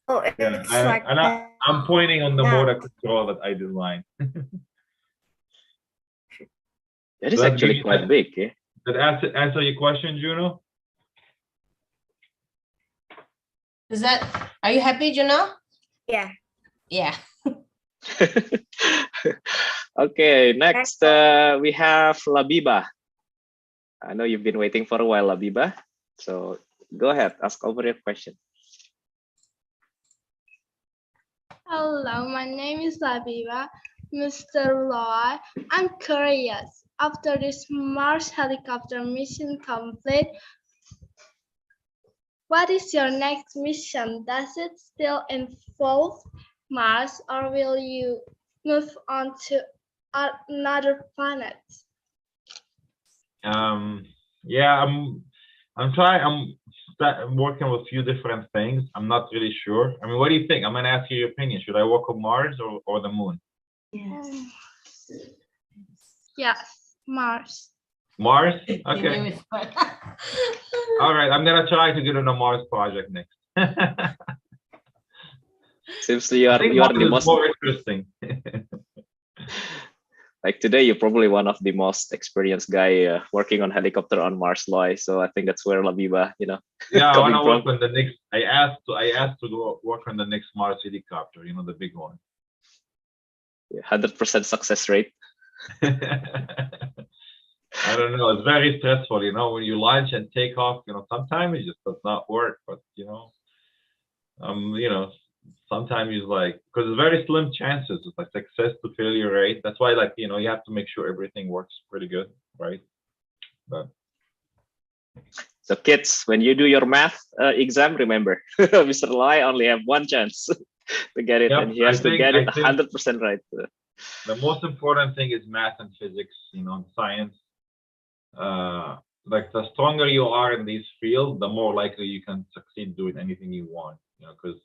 Oh, yeah, I'm pointing on the motor control that I designed. That is actually quite big. Yeah. Did that answer your question, Juno? Are you happy, Juno? Yeah. Yeah. Okay, next we have Labiba. I know you've been waiting for a while, Labiba. So go ahead, ask over your question. Hello, my name is Labiba. Mr. Loay, I'm curious. After this Mars helicopter mission complete, what is your next mission? Does it still involve Mars, or will you move on to another planet? Yeah, I'm working with a few different things. I'm not really sure. I mean, what do you think? I'm gonna ask you your opinion. Should I work on Mars or the moon? Yes. Yes, Mars. Mars? Okay. All right, I'm gonna try to get on a Mars project next. Seems you are the most more interesting. Like today, you're probably one of the most experienced guy working on helicopter on Mars, Loay. So I think that's where Labiba, you know. Yeah, I want to work on the next. I asked to go work on the next Mars helicopter. You know, the big one. 100% success rate. I don't know. It's very stressful, you know, when you launch and take off. You know, sometimes it just does not work. But you know, sometimes it's like because it's very slim chances. It's like success to failure rate. That's why, like, you know, you have to make sure everything works pretty good, right? But so kids, when you do your math exam, remember, Mr. Loay only have one chance to get it, and he has to get it 100% right. The most important thing is math and physics, you know, science. Like the stronger you are in these fields, the more likely you can succeed doing anything you want, you know, because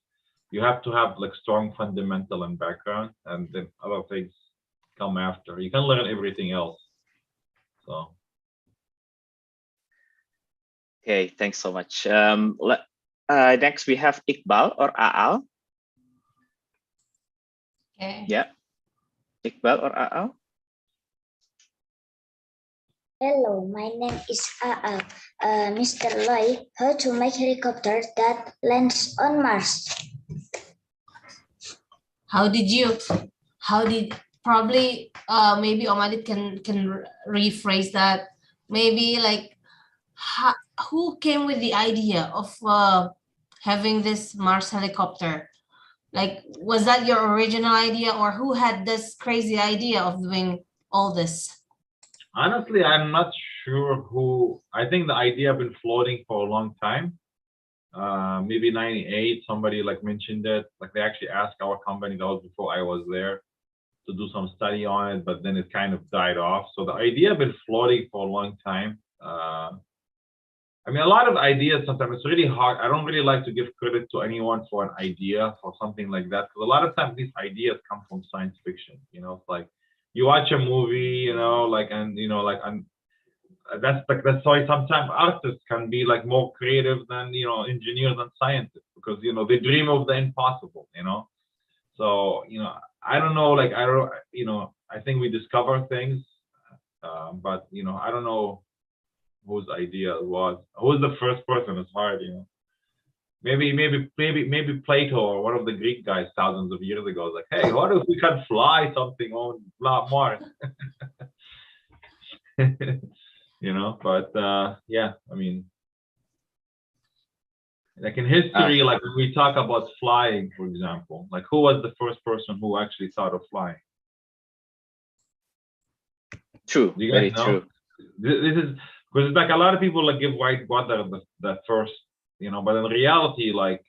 you have to have like strong fundamental and background, and then other things come after. You can learn everything else. So. Okay, thanks so much. Next we have Iqbal or Aal. Okay. Yeah, Iqbal or Aal. Hello, my name is Aal. Mr. Loy, how to make helicopter that lands on Mars? How did probably maybe Omadit can rephrase that, maybe like who came with the idea of having this Mars helicopter? Like, was that your original idea, or who had this crazy idea of doing all this? Honestly, I'm not sure who. I think the idea been floating for a long time. Maybe 98, somebody like mentioned it. Like they actually asked our company, that was before I was there, to do some study on it, but then it kind of died off. So the idea been floating for a long time. I mean, a lot of ideas sometimes it's really hard. I don't really like to give credit to anyone for an idea or something like that, because a lot of times these ideas come from science fiction. You know, it's like you watch a movie, you know, like, and you know, like, and that's why sometimes artists can be like more creative than, you know, engineers and scientists, because, you know, they dream of the impossible, you know. So, you know, I don't know, like, I don't, you know, I think we discover things, but, you know, I don't know whose idea it was. Who's the first person? It's hard, you know. Maybe Plato or one of the Greek guys thousands of years ago was like, hey, what if we can fly something on Mars? You know, but yeah, I mean, like in history, like when we talk about flying, for example, like who was the first person who actually thought of flying? True, Do you guys very know? true. This is because it's like a lot of people like give Whitewater the first, you know, but in reality, like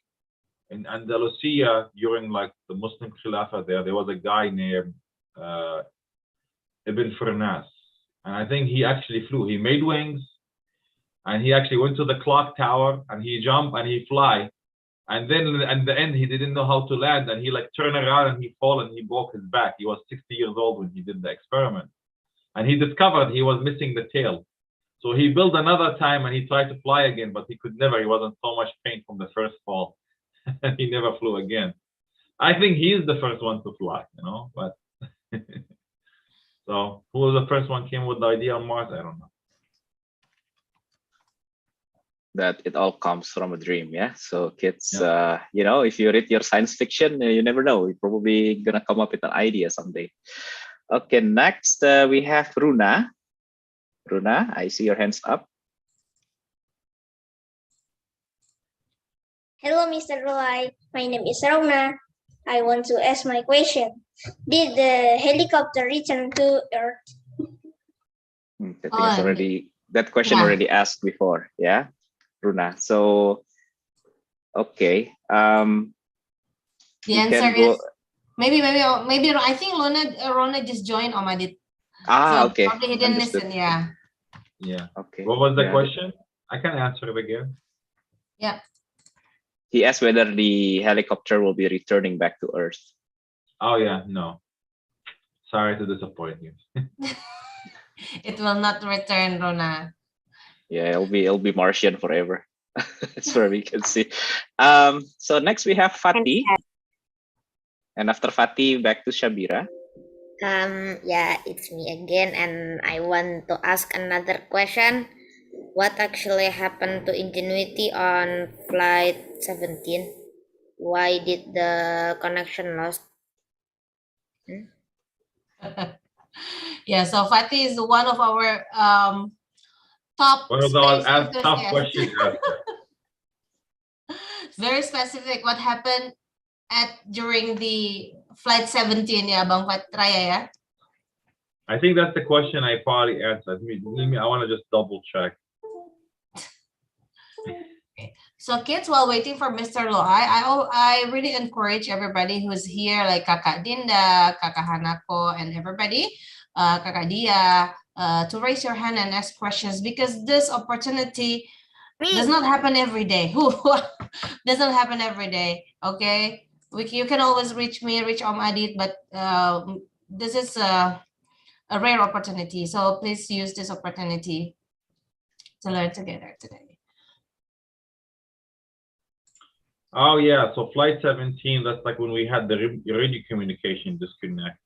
in Andalusia during like the Muslim Khilafah there was a guy named Ibn Firnas, and I think he actually flew. He made wings, and he actually went to the clock tower, and he jumped and he fly, and then at the end he didn't know how to land, and he like turned around and he fall and he broke his back. He was 60 years old when he did the experiment, and he discovered he was missing the tail. So he built another time and he tried to fly again, but he could never. He was in so much pain from the first fall, and he never flew again. I think he's the first one to fly, you know. But so who was the first one came with the idea on Mars? I don't know. That it all comes from a dream, yeah. So kids, you know, if you read your science fiction, you never know. You're probably gonna come up with an idea someday. Okay, next we have Runa. Runa, I see your hands up. Hello, Mr. Loay. My name is Runa. I want to ask my question. Did the helicopter return to Earth? That question already asked before, yeah, Runa. So, okay. The answer is maybe I think Rona just joined Omadit. So okay. probably he didn't listen, yeah. Yeah. Okay. What was the question? I can answer it again. Yeah. He asked whether the helicopter will be returning back to Earth. Oh yeah, no. Sorry to disappoint you. It will not return, Rona. Yeah, it'll be Martian forever. That's where we can see. So next we have Fatih. And after Fatih, back to Shabira. Yeah, it's me again, and I want to ask another question. What actually happened to Ingenuity on flight 17? Why did the connection lost? Yeah, so Fatih is one of our top questions. Very specific. What happened during the flight 17? Yeah, Bang Raya, yeah. I think that's the question I probably answered. I want to just double check. Okay. So kids, while waiting for Mr. Loay, I really encourage everybody who's here, like Kakak Dinda, Kakak Hanako, and everybody, Kakak Dia, to raise your hand and ask questions, because this opportunity does not happen every day. Doesn't happen every day. Okay, you can always reach me, reach Adit, but this is a rare opportunity. So please use this opportunity to learn together today. Oh yeah, so flight 17, that's like when we had the radio communication disconnect.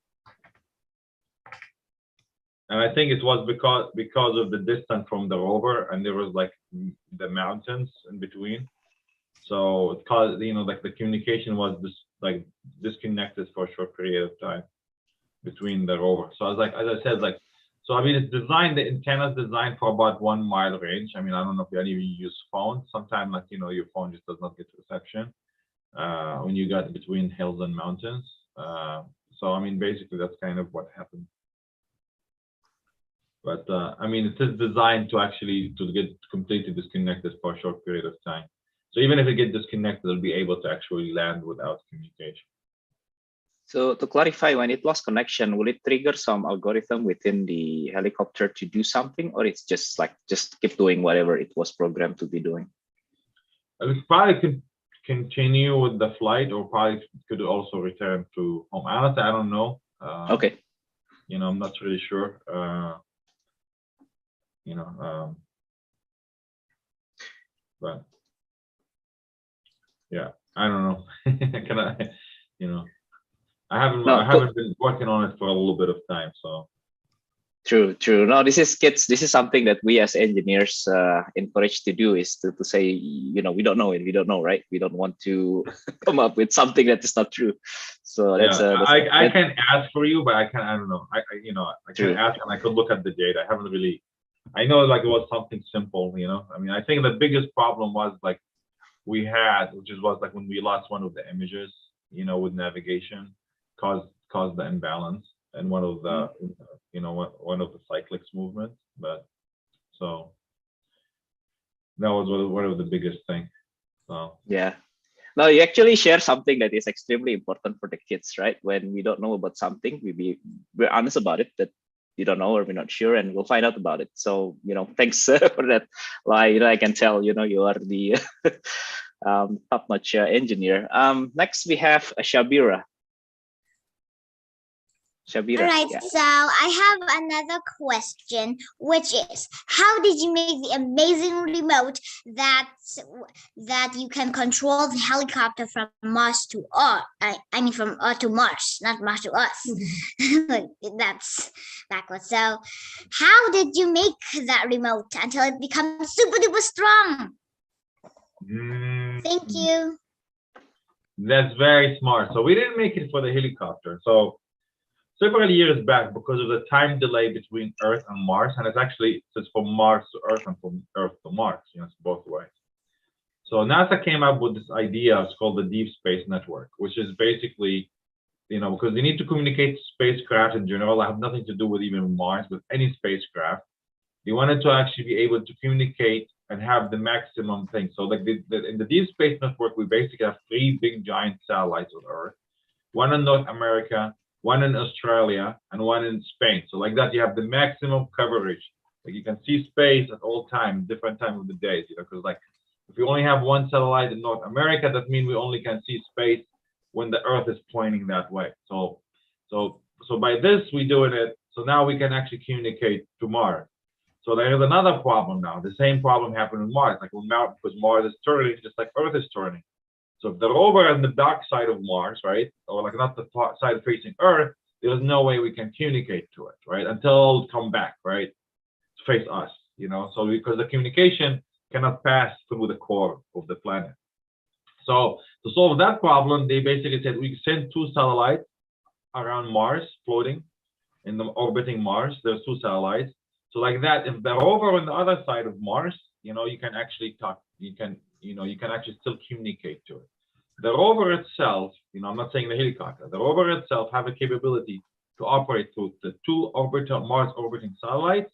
And I think it was because of the distance from the rover, and there was like the mountains in between. So it caused, you know, like the communication was disconnected for a short period of time between the rover. So I was like, as I said, like, so I mean, it's designed, the antenna is designed for about 1 mile range. I mean, I don't know if any of you use phones. Sometimes, like, you know, your phone just does not get reception when you got between hills and mountains. So I mean, basically, that's kind of what happened. But I mean, it is designed to actually to get completely disconnected for a short period of time. So even if it gets disconnected, it'll be able to actually land without communication. So to clarify, when it lost connection, will it trigger some algorithm within the helicopter to do something, or it's just like just keep doing whatever it was programmed to be doing? It probably could continue with the flight, or probably could also return to home. Honestly, I don't know. Okay. You know, I'm not really sure. You know, but yeah, I don't know. Can I? You know, I haven't been working on it for a little bit of time, so. True. No, this is something that we as engineers encourage to do, is to say, you know, we don't know, right? We don't want to come up with something that is not true. So that's, yeah, I can ask for you, but I don't know. I can ask, and I could look at the data. I haven't really. I know, like, it was something simple, you know. I mean, I think the biggest problem was like we had, was like when we lost one of the images, you know, with navigation, caused the imbalance and one of the, you know, one of the cyclics movements. But so that was one of the biggest things. So yeah. Now you actually share something that is extremely important for the kids, right? When we don't know about something, we're honest about it, that you don't know or we're not sure, and we'll find out about it. So, you know, thanks for that. Like, you know, I can tell, you know, you are the top-notch engineer. Next we have Shabira. All right, yeah. so I have another question, which is, how did you make the amazing remote that you can control the helicopter from Mars to Earth? I mean, from Earth to Mars, not Mars to Earth. That's backwards. So how did you make that remote until it becomes super duper strong? Thank you. That's very smart. So we didn't make it for the helicopter. So several years back, because of the time delay between Earth and Mars, and it's from Mars to Earth and from Earth to Mars, you know, it's both ways. So NASA came up with this idea. It's called the Deep Space Network, which is basically, you know, because they need to communicate spacecraft in general. I have nothing to do with even Mars, with any spacecraft. They wanted to actually be able to communicate and have the maximum thing. So like in the Deep Space Network, we basically have 3 big giant satellites on Earth, one in North America, one in Australia, and one in Spain. So like that, you have the maximum coverage. Like you can see space at all times, different time of the days, you know, because like if you only have one satellite in North America, that means we only can see space when the Earth is pointing that way. So by this, we doing it. So now we can actually communicate to Mars. So there is another problem now. The same problem happened with Mars, like because Mars is turning just like Earth is turning. So if the rover on the dark side of Mars, right, or like not the side facing Earth, there's no way we can communicate to it, right, until it come back, right, to face us, you know. So because the communication cannot pass through the core of the planet. So to solve that problem, they basically said we send 2 satellites around Mars, floating in the orbiting Mars. There's 2 satellites. So like that, if the rover on the other side of Mars, you know, you can actually talk, you can actually still communicate to it. The rover itself, you know, I'm not saying the helicopter, the rover itself have a capability to operate through the 2 Mars orbiting satellites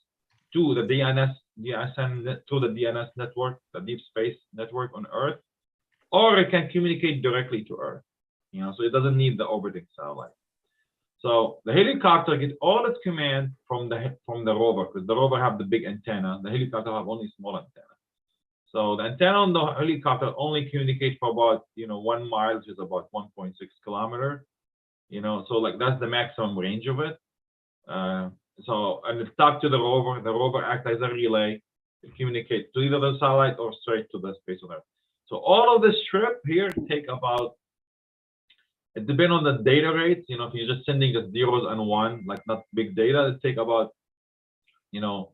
to the DNS network, the Deep Space Network on Earth, or it can communicate directly to Earth, you know, so it doesn't need the orbiting satellite. So the helicopter gets all its command from the rover, because the rover have the big antenna, the helicopter have only small antenna. So the antenna on the helicopter only communicates for about, you know, 1 mile, which is about 1.6 kilometers. You know, so like that's the maximum range of it. So, and it's talked to the rover. The rover acts as a relay to communicate to either the satellite or straight to the space on Earth. So all of this trip here take about, it depends on the data rates. You know, if you're just sending the zeros and one, like not big data, it take about, you know,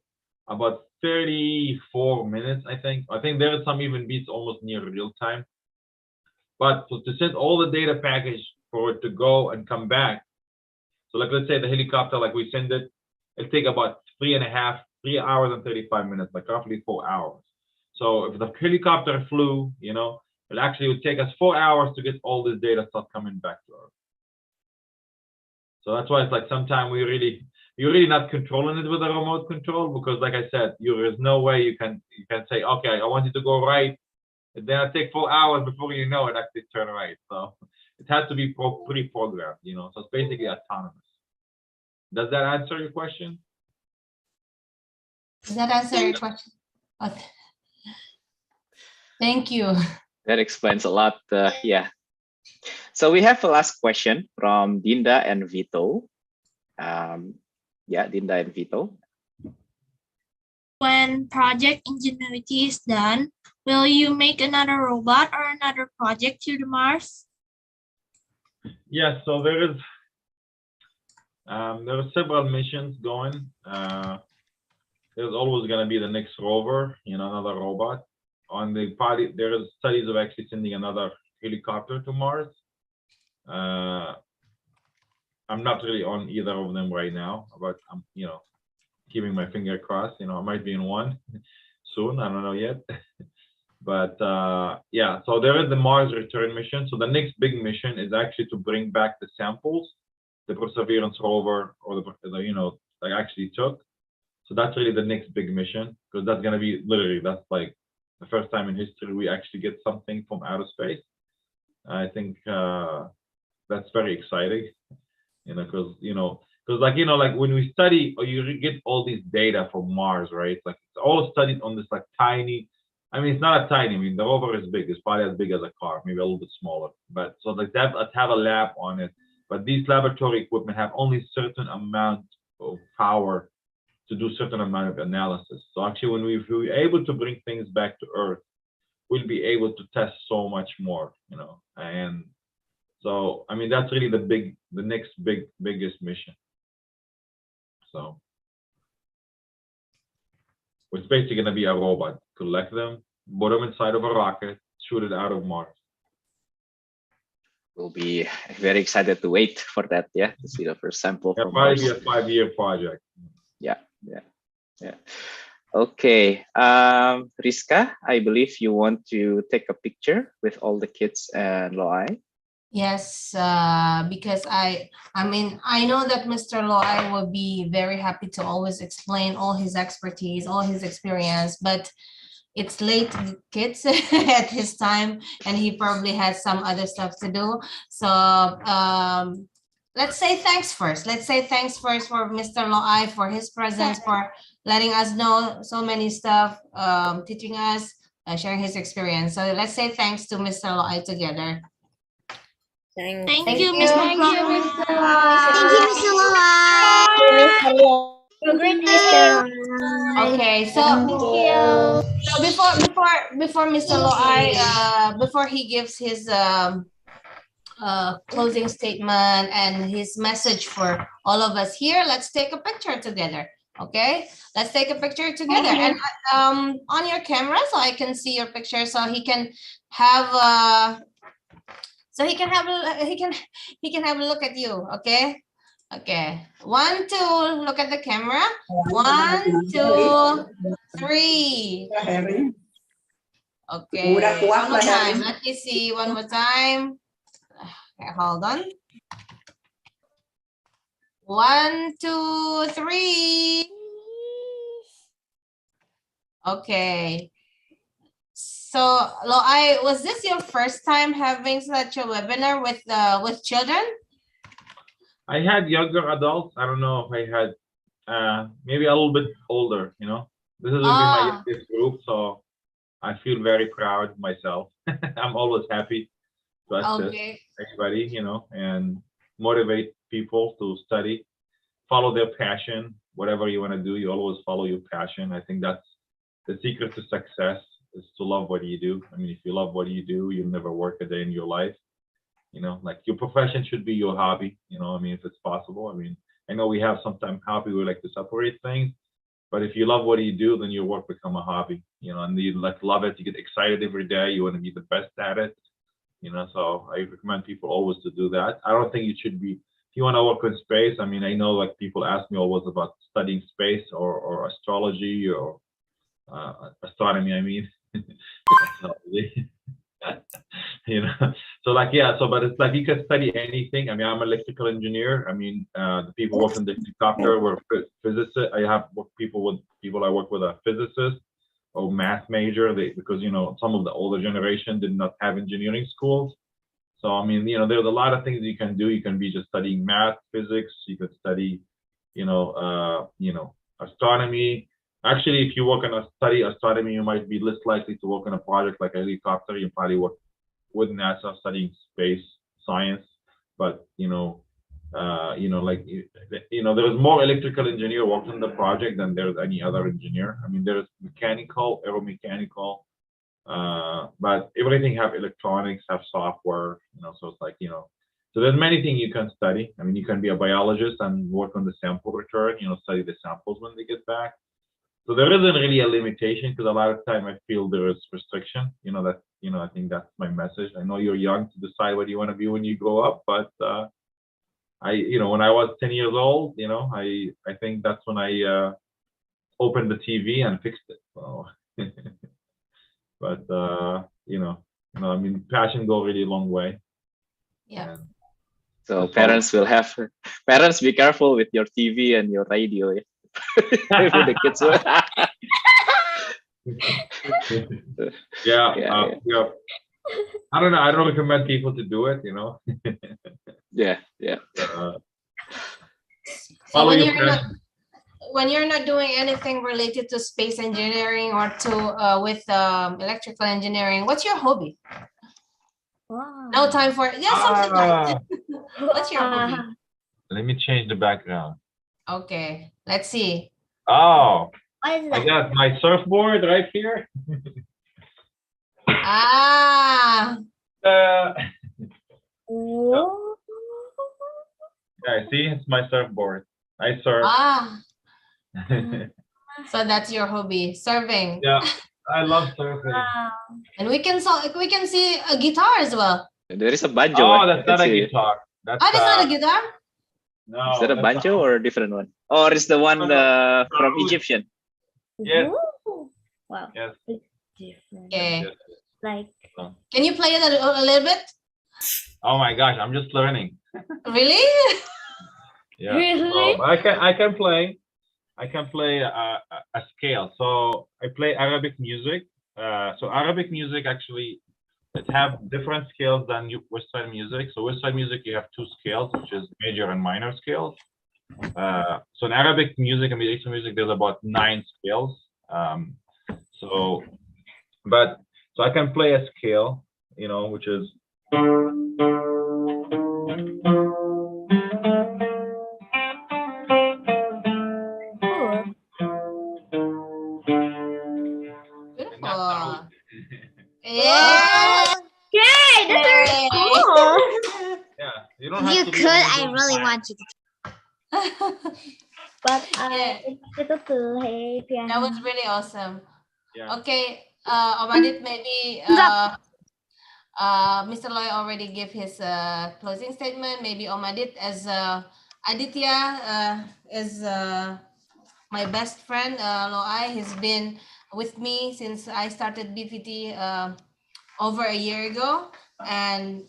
about 34 minutes, I think. I think there are some even beats almost near real time. But to send all the data package for it to go and come back, so like let's say the helicopter, like we send it, it'll take about 3 hours and 35 minutes, like roughly 4 hours. So if the helicopter flew, you know, it actually would take us 4 hours to get all this data stuff coming back to Earth. So that's why it's like sometimes you're really not controlling it with a remote control, because like I said, there is no way you can say, okay, I want you to go right, and then it take 4 hours before you know it actually turn right. So it has to be pre-programmed, you know. So it's basically autonomous. Does that answer your question? Does that answer your question? Okay. Thank you. That explains a lot. Yeah. So we have a last question from Dinda and Vito. Yeah, Dinda and Vito. When Project Ingenuity is done, will you make another robot or another project to the Mars? Yes, so there are several missions going. There's always going to be the next rover, you know, another robot. On the party, there is studies of actually sending another helicopter to Mars. I'm not really on either of them right now, but I'm, you know, keeping my finger crossed. You know, I might be in one soon. I don't know yet. But yeah, so there is the Mars return mission. So the next big mission is actually to bring back the samples the Perseverance rover or the you know, like actually took. So that's really the next big mission, because that's going to be literally, that's like the first time in history we actually get something from outer space. I think that's very exciting, you know, because like, you know, like when we study or you get all these data from Mars, right? Like it's all studied on this like tiny, I mean, it's not a tiny, I mean, the rover is big, it's probably as big as a car, maybe a little bit smaller. But so like that, let's have a lab on it. But these laboratory equipment have only certain amount of power to do certain amount of analysis. So actually, when we're able to bring things back to Earth, we'll be able to test so much more, you know. And so, I mean, that's really the next biggest mission. So it's basically going to be a robot, collect them, put them inside of a rocket, shoot it out of Mars. We'll be very excited to wait for that, yeah, to see the first sample. Yeah, probably be a 5-year project. Yeah. Okay, Rizka, I believe you want to take a picture with all the kids and Loay. Yes, because I mean, I know that Mr. Loay will be very happy to always explain all his expertise, all his experience, but it's late, kids, at his time, and he probably has some other stuff to do. So let's say thanks first. Let's say thanks first for Mr. Loay for his presence, for letting us know so many stuff, teaching us, sharing his experience. So let's say thanks to Mr. Loay together. Thank you, Mr. Thank you, Mr. Loay. Great, Mr. Okay, so before Mr. Loay, before he gives his closing statement and his message for all of us here, let's take a picture together. Okay, let's take a picture together, and on your camera, so I can see your picture, so he can have he can have a look at you. Okay, 1, 2, look at the camera. 1, 2, 3. Okay, one more time. Let me see one more time. Okay, hold on. 1, 2, 3. Okay. So, Loay, was this your first time having such a webinar with children? I had younger adults. I don't know if I had maybe a little bit older, you know. This is going to be my youngest group, so I feel very proud myself. I'm always happy to assist everybody, you know, and motivate people to study, follow their passion, whatever you want to do, you always follow your passion. I think that's the secret to success, is to love what you do. I mean, if you love what you do, you'll never work a day in your life. You know, like your profession should be your hobby. You know, I mean, if it's possible. I mean, I know we have sometimes hobby, we like to separate things, but if you love what you do, then your work become a hobby. You know, and you like love it. You get excited every day. You want to be the best at it. You know, so I recommend people always to do that. I don't think you should be, if you want to work in space. I mean, I know like people ask me always about studying space or astrology or astronomy. I mean, you know, so like, yeah, so but it's like you can study anything. I mean, I'm an electrical engineer. I mean, the people working the helicopter were physicists. I have people I work with are physicists or math major, because you know some of the older generation did not have engineering schools. So I mean, you know, there's a lot of things you can do. You can be just studying math, physics. You could study, you know, astronomy. Actually, if you work on study astronomy, you might be less likely to work on a project like a helicopter. You probably work with NASA studying space science. But like there's more electrical engineer working on the project than there's any other engineer. I mean, there's mechanical, aeromechanical, but everything have electronics, have software. You know, so it's like, you know, so there's many things you can study. I mean, you can be a biologist and work on the sample return. You know, study the samples when they get back. So there isn't really a limitation, because a lot of time I feel there is restriction. You know, that, you know, I think that's my message. I know you're young to decide what you want to be when you grow up, but when I was 10 years old, you know, I think that's when I opened the TV and fixed it. So, but I mean, passion go really a long way. Yeah. And so parents be careful with your TV and your radio. Yeah? With the kids. Yeah. I don't know. I don't recommend people to do it, you know. Yeah. So when you're not doing anything related to space engineering or to with electrical engineering, what's your hobby? Wow. No time for something like what's your hobby? Let me change the background. Okay, let's see. Oh, What is I that? got my surfboard right here. Ah. Oh. Yeah, see, it's my surfboard. I surf. Ah. So that's your hobby, surfing. Yeah, I love surfing. Wow. And we can see a guitar as well. There is a banjo. Oh, that's not a guitar. That's not a guitar. No. Is that a banjo or a different one? Or is the one from Egyptian? Yes. Ooh. Wow. Yes. It's different. Okay. Yes. Like. Can you play it a little bit? Oh my gosh, I'm just learning. Really? Yeah. Really? So, I can play. I can play a scale. So I play Arabic music. So Arabic music actually, it have different scales than Western music. So Western music, you have two scales, which is major and minor scales. So in Arabic music and Middle Eastern music, there's about 9 scales. So I can play a scale, you know, which is. Beautiful. Yeah. Okay, that's very cool. Yeah, you don't have You to could. I really want you to. But Yeah. it's to play piano. That was really awesome. Yeah. Okay, Omadit, maybe Mr. Loy already gave his closing statement. Maybe Omadit, as Aditya is my best friend. Loay, he's been with me since I started BVT over a year ago, and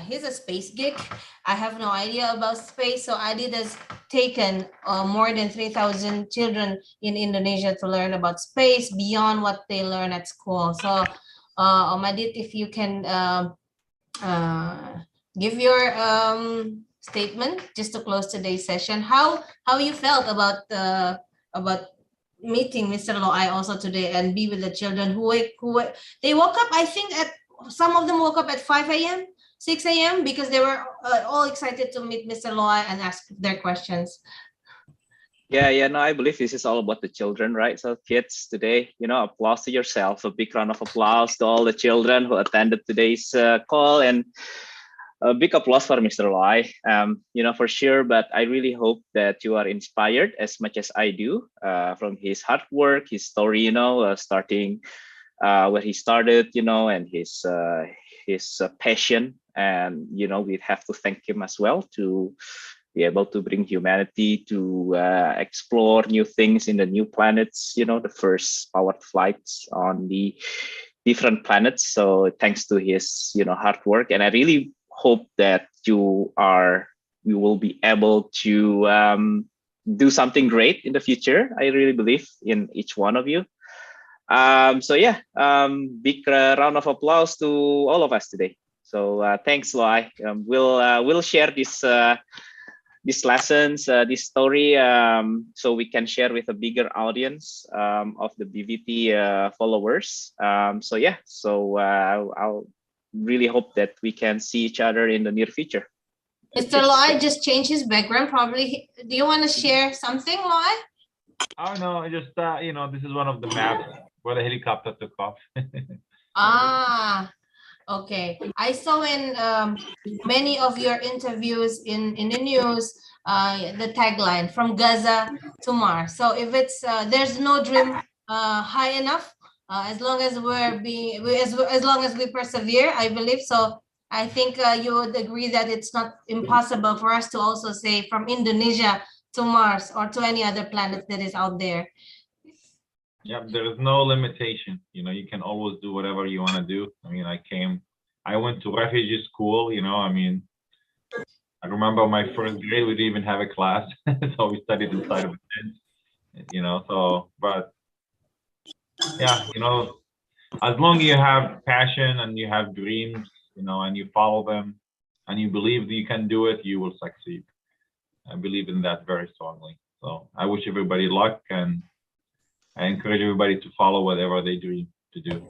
he's a space geek. I have no idea about space, so Adit has taken more than 3,000 children in Indonesia to learn about space beyond what they learn at school. So Omadit, if you can give your statement just to close today's session, how you felt about meeting Mr. Loay also today and be with the children who they woke up, I think some of them woke up at 5 a.m. 6 a.m. because they were all excited to meet Mr. Loay and ask their questions. Yeah, no, I believe this is all about the children, right? So kids today, applause to yourself. A big round of applause to all the children who attended today's call, and a big applause for Mr. Loay, for sure. But I really hope that you are inspired as much as I do from his hard work, his story, starting where he started, and his passion. And, we have to thank him as well to be able to bring humanity to explore new things in the new planets, the first powered flights on the different planets. So thanks to his, hard work. And I really hope that you will be able to do something great in the future. I really believe in each one of you. Big round of applause to all of us today. So thanks, Loay. We'll share these lessons, this story, so we can share with a bigger audience of the BVT followers. I'll really hope that we can see each other in the near future. Mr. Loay just changed his background. Probably, do you want to share something, Loay? Oh no, just this is one of the maps where the helicopter took off. Okay. I saw in many of your interviews in the news the tagline "From Gaza to Mars." So if it's there's no dream high enough, as long as as long as we persevere, I believe so. I think you would agree that it's not impossible for us to also say from Indonesia to Mars or to any other planet that is out there. Yeah, there is no limitation. You can always do whatever you want to do. I mean, I went to refugee school. I remember my first grade, we didn't even have a class, so we studied inside of a tent. But yeah, as long as you have passion and you have dreams, and you follow them, and you believe that you can do it, you will succeed. I believe in that very strongly. So I wish everybody luck, and I encourage everybody to follow whatever they dream to do.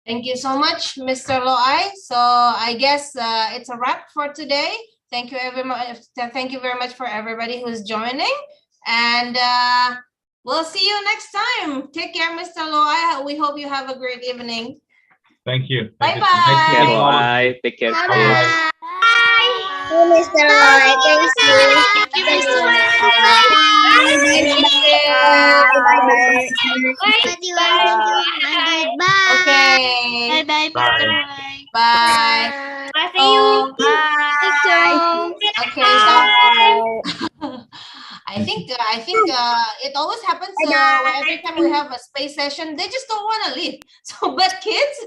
Thank you so much, Mr. Loay. So I guess it's a wrap for today. Thank you very much. Thank you very much for everybody who's joining, and we'll see you next time. Take care, Mr. Loay. We hope you have a great evening. Thank you. Bye bye. Take care, Loay. Take care. Bye. Mr. Loay, thank you. Thank you, Mr. Loay. Bye. Okay. Bye bye, Mr. Loay. Bye. Bye for you. Okay, so I think it always happens every time we have a space session, they just don't want to leave. So, but kids,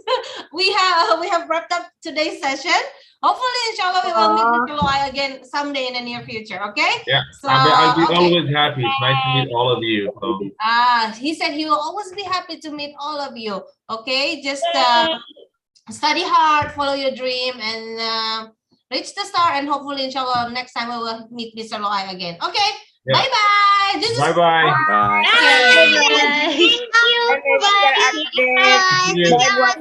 we have wrapped up today's session. Hopefully, inshallah, we will meet Mr. Loay again someday in the near future. Okay? Yeah. So, I'll be always happy. It's nice to meet all of you. So. He said he will always be happy to meet all of you. Okay, just study hard, follow your dream, and reach the star. And hopefully, inshallah, next time we will meet Mr. Loay again. Okay. Yeah. Bye bye. Bye bye. Bye. Thank you. Bye. Bye. Bye.